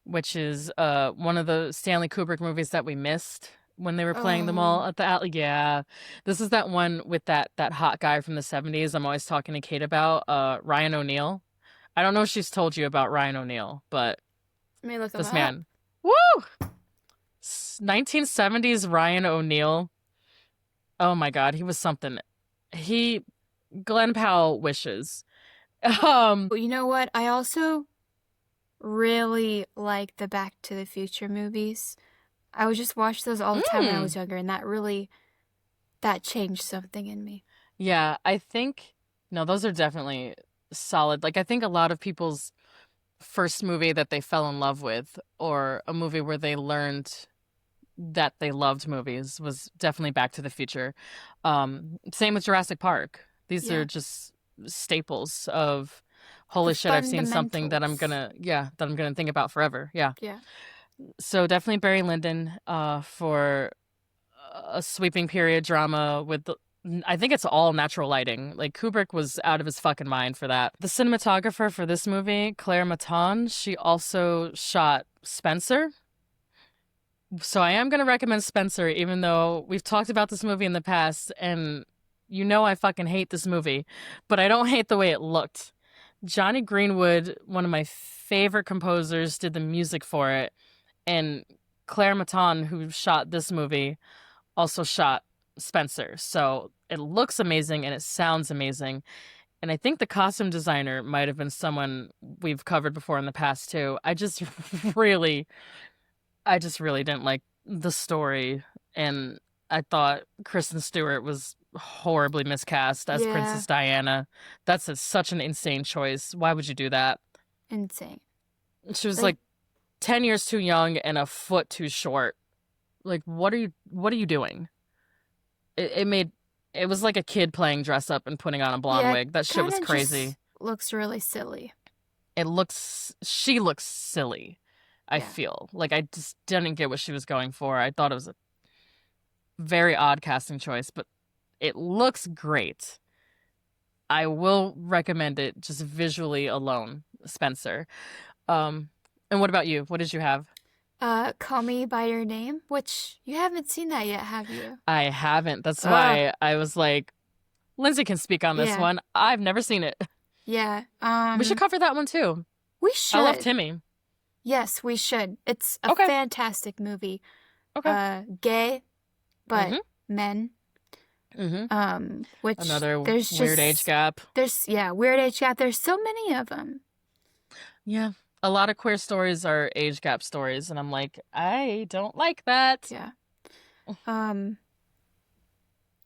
which is one of the Stanley Kubrick movies that we missed when they were playing them all Oh, at the alley. Yeah. This is that one with that hot guy from the 70s I'm always talking to Kate about, Ryan O'Neal. I don't know if she's told you about Ryan O'Neal, but let me look him this up. man. Woo! 1970s Ryan O'Neal. Oh my God, he was something. He Glenn Powell wishes. Um, But you know what? I also really like the Back to the Future movies. I would just watch those all the time when I was mm, younger, and that changed something in me. yeah, I think no, those are definitely solid. Like I think a lot of people's first movie that they fell in love with, or a movie where they learned that they loved movies, was definitely Back to the Future. Same with Jurassic Park. These are Yeah. just staples of The holy shit, I've seen something that fundamentals. that I'm gonna think about forever. Yeah. Yeah. So definitely Barry Lyndon for a sweeping period drama with I think it's all natural lighting. Like Kubrick was out of his fucking mind for that. The cinematographer for this movie, Claire Mathon, she also shot Spencer. So I am going to recommend Spencer, even though we've talked about this movie in the past, and you know I fucking hate this movie, but I don't hate the way it looked. Johnny Greenwood, one of my favorite composers, did the music for it, and Claire Maton, who shot this movie, also shot Spencer. So it looks amazing and it sounds amazing. And I think the costume designer might have been someone we've covered before in the past too. Really, I just really didn't like the story, and I thought Kristen Stewart was horribly miscast as Yeah. Princess Diana. That's such an insane choice. Why would you do that? Insane. She was Like, like 10 years too young and a foot too short. like, what are you doing? It made it was like a kid playing dress up and putting on a blonde Yeah, it wig. That shit kind was of just crazy. looks really silly. She looks silly. I Yeah. feel like I just didn't get what she was going for. I thought it was a very odd casting choice, but it looks great. I will recommend it just visually alone, Spencer. Um, and what about you? What did you have? Call Me by Your Name, which you haven't seen that yet, have you? I haven't. That's Ugh. why I was like, Lindsay can speak on this Yeah. one. I've never seen it. Yeah. We should cover that one too. We I love should. Timmy. Yes, we should. It's a Okay. fantastic movie. Okay. Gay, but Mm-hmm. men. Mm-hmm. Which Another there's weird age just gap. weird age gap. There's so many of them. Yeah. A lot of queer stories are age gap stories, and I'm like, I don't like that. Yeah. Um,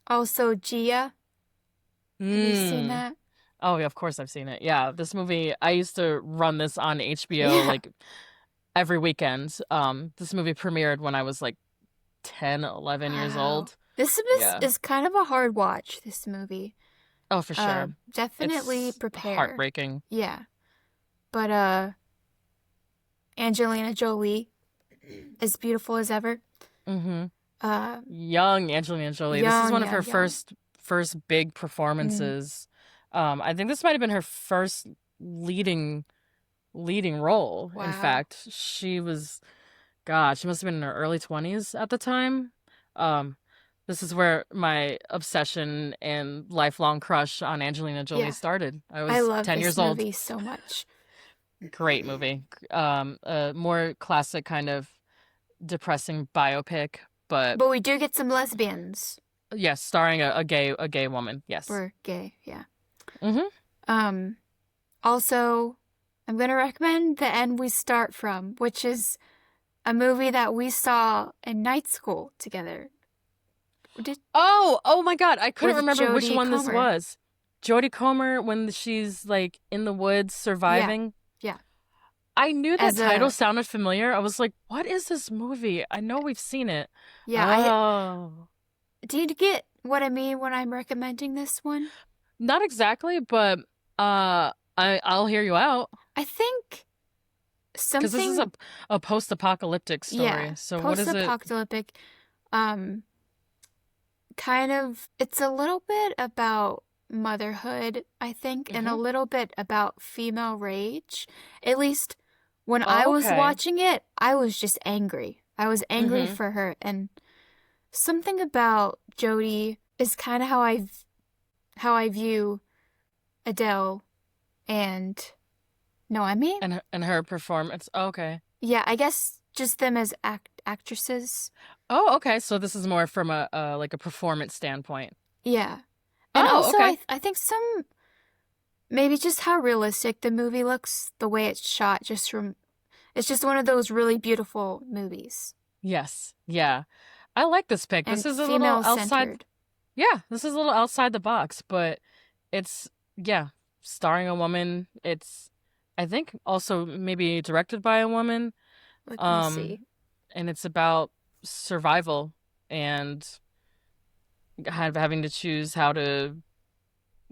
Also Gia. Have you seen Mm. that? Oh, yeah, of course I've seen it. Yeah, this movie, I used to run this on HBO Yeah. like every weekend. This movie premiered when I was like 10, 11 years Wow. old. This Yeah. is kind of a hard watch, this movie. Oh, for sure. Definitely It's prepare. heartbreaking. Yeah. But Angelina Jolie, as beautiful as ever. Mm-hmm. Uh, Young Angelina Jolie. This is young, one of her young, young. first big Mm. performances. I think this might have been her first leading role. In Wow. fact, she was, God, she must have been in her early 20s at the time. Um, this is where my obsession and lifelong crush on Angelina Jolie Yeah. started. I I was love 10 this years old. movie so much. Great movie. A more classic kind of depressing biopic, but But we do get some lesbians. yes, starring a gay woman. Yes. We're gay, yeah. Mm-hmm. Um, Also, I'm going to recommend The End We Start From, which is a movie that we saw in night school together. Did Oh my God. I couldn't with remember which Jodie one this Comer. was. Jodie Comer when she's like in the woods Yeah, surviving. yeah. I knew that As title a sounded familiar. I was like, what is this movie? I know we've seen it. yeah, I Oh. do you get what I mean when I'm recommending this one? Not exactly, but I'll hear you out I think because this is something, a post-apocalyptic story. yeah, So what is it? post-apocalyptic, um, kind of, it's a little bit about motherhood, I think, and a Hmm. little bit about female rage. At least when I Oh, was okay. watching it, I was just angry. I was angry Hmm. for her, and something about Jodie is kind of how I view Adele and Noemi. And her performance. Oh, okay. Yeah, I guess just them as actresses. Oh, okay. So this is more from a like a performance standpoint. Yeah. And Oh, also, okay. I think maybe just how realistic the movie looks, the way it's shot, it's just one of those really beautiful movies Yes. Yeah. I like this pick. This and is a little female outside. centered. Yeah, this is a little outside the box, but it's yeah, starring a woman. It's I think also maybe directed by a woman. Let me Um see. and it's about survival and kind of having to choose how to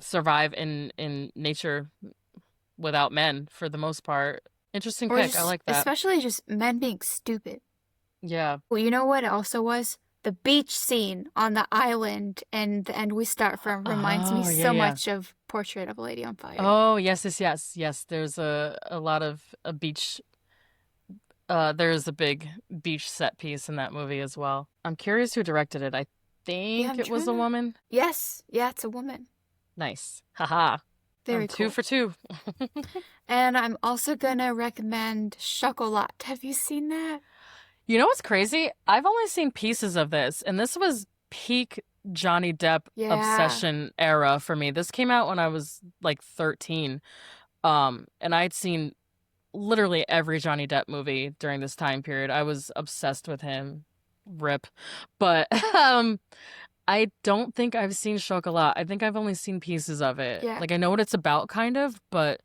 survive in nature without men for the most part. Interesting Or pick. I just, like that. especially just men being stupid. Yeah. Well, you know what it also was? The beach scene on the island and the end we start from reminds me Oh, yeah, so yeah. much of Portrait of a Lady on Fire. Oh, yes, yes, yes. Yes, there's a lot of a beach there's a big beach set piece in that movie as well. I'm curious who directed it. I Yeah, think I'm it was trying a to. woman. Yes, yeah, it's a woman. Nice. Haha. I'm Very two cool. for two. And I'm also gonna recommend Chocolat. Have you seen that? You know what's crazy? I've only seen pieces of this, and this was peak Johnny Depp Yeah. obsession era for me. This came out when I was like 13. And I'd seen literally every Johnny Depp movie during this time period. I was obsessed with him. Rip. But I don't think I've seen Chocolat. I think I've only seen pieces of it. Yeah. Like I know what it's about kind of, but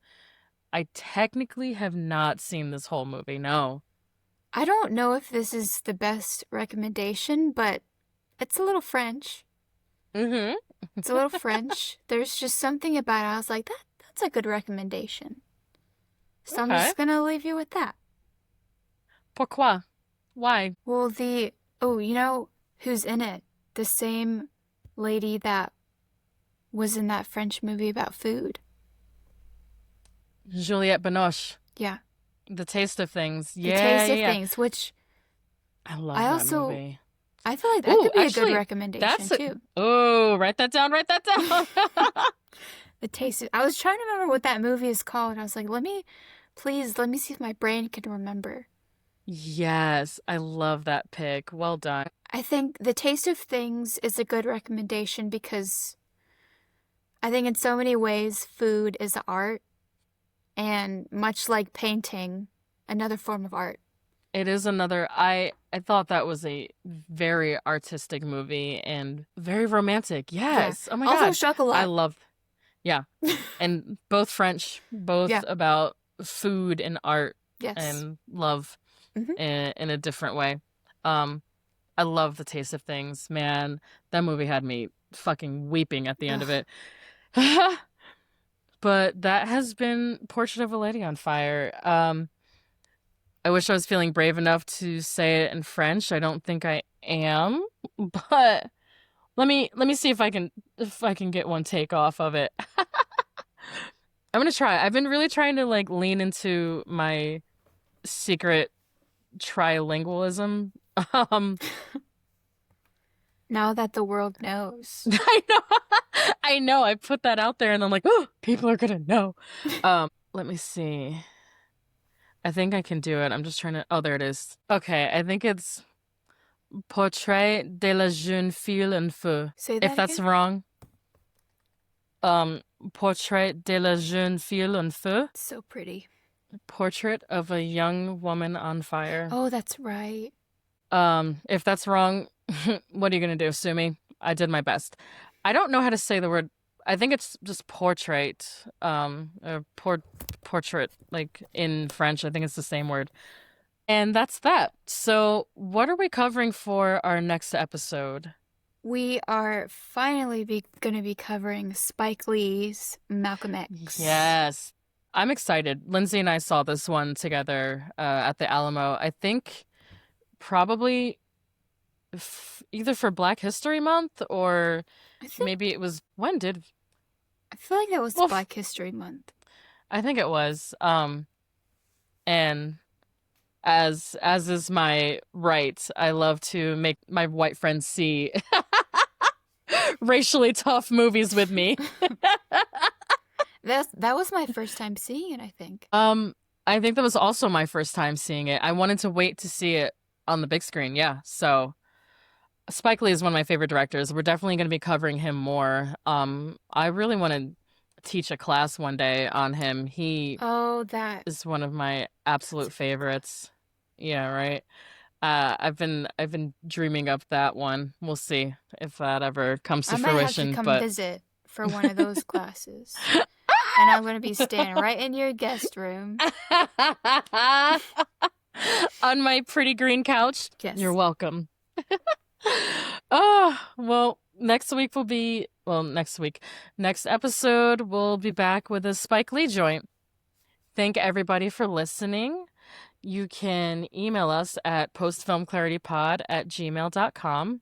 I technically have not seen this whole movie. No. I don't know if this is the best recommendation, but it's a little French. Mm-hmm. It's a little French. There's just something about it. I was like, that's a good recommendation. So I'm Okay. just gonna leave you with that. Pourquoi? Why? Well, you know who's in it? The same lady that was in that French movie about food. Juliette Binoche. Yeah. The Taste of Things. The Yeah, Taste yeah, of yeah. Things, which I love I that also, movie. I feel like that Ooh, could be a good actually, recommendation that's a... too. Oh, write that down, write that down. The Taste of, I was trying to remember what that movie is called. I was like, please, let me see if my brain can remember. Yes, I love that pick. Well done. I think The Taste of Things is a good recommendation because I think in so many ways food is art, and much like painting, another form of art. It is another I thought that was a very artistic movie and very romantic. Yeah. Yes. Oh my Also God. I chocolat. love yeah. And both French, both Yeah. about food and art Yes. and love Hmm. in a different way. Um I love The Taste of Things. Man, that movie had me fucking weeping at the end of Ugh. it. But that has been Portrait of a Lady on Fire. I wish I was feeling brave enough to say it in French. I don't think I am, but let me see if I can get one take off of it. I'm gonna try. I've been really trying to like lean into my secret trilingualism. Um, Now that the world knows. I know, I know. I put that out there, and I'm like, oh, people are gonna know. Let me see. I think I can do it. I'm just trying to. Oh, there it is. Okay, I think it's Portrait de la jeune fille en feu. Say If that that's again? wrong, um, Portrait de la jeune fille en feu. It's so pretty. Portrait of a young woman on fire. Oh, that's right. If that's wrong, what are you gonna do? Sue me? I did my best. I don't know how to say the word. I think it's just portrait. Or portrait, like in French. I think it's the same word. And that's that. So, what are we covering for our next episode? We are finally going to be covering Spike Lee's Malcolm X. Yes. I'm excited. Lindsay and I saw this one together at the Alamo. I think probably either for Black History Month or I think maybe it was when did I feel like that was well Black History Month. I think it was and as is my right, I love to make my white friends see racially tough movies with me. That was my first time seeing it, I think. I think that was also my first time seeing it. I wanted to wait to see it on the big screen. Yeah. So Spike Lee is one of my favorite directors. We're definitely going to be covering him more. I really want to teach a class one day on him. He Oh, that. is one of my absolute favorites. Yeah, right. I've been dreaming up that one. We'll see if that ever comes I to might have to fruition, come but visit for one of those classes. And I'm going to be standing right in your guest room. on my pretty green couch. You're Yes. welcome. Oh, well, next week will be, well, next week. Next episode, we'll be back with a Spike Lee joint. Thank everybody for listening. You can email us at postfilmclaritypod@gmail.com.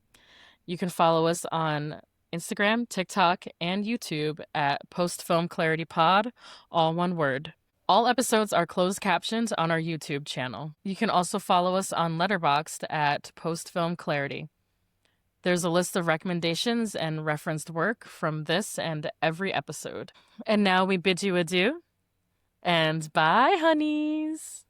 You can follow us on Instagram, TikTok, and YouTube at postfilmclaritypod, all one word. All episodes are closed captioned on our YouTube channel. You can also follow us on Letterboxd at postfilmclarity. There's a list of recommendations and referenced work from this and every episode. And now we bid you adieu, and bye, honeys!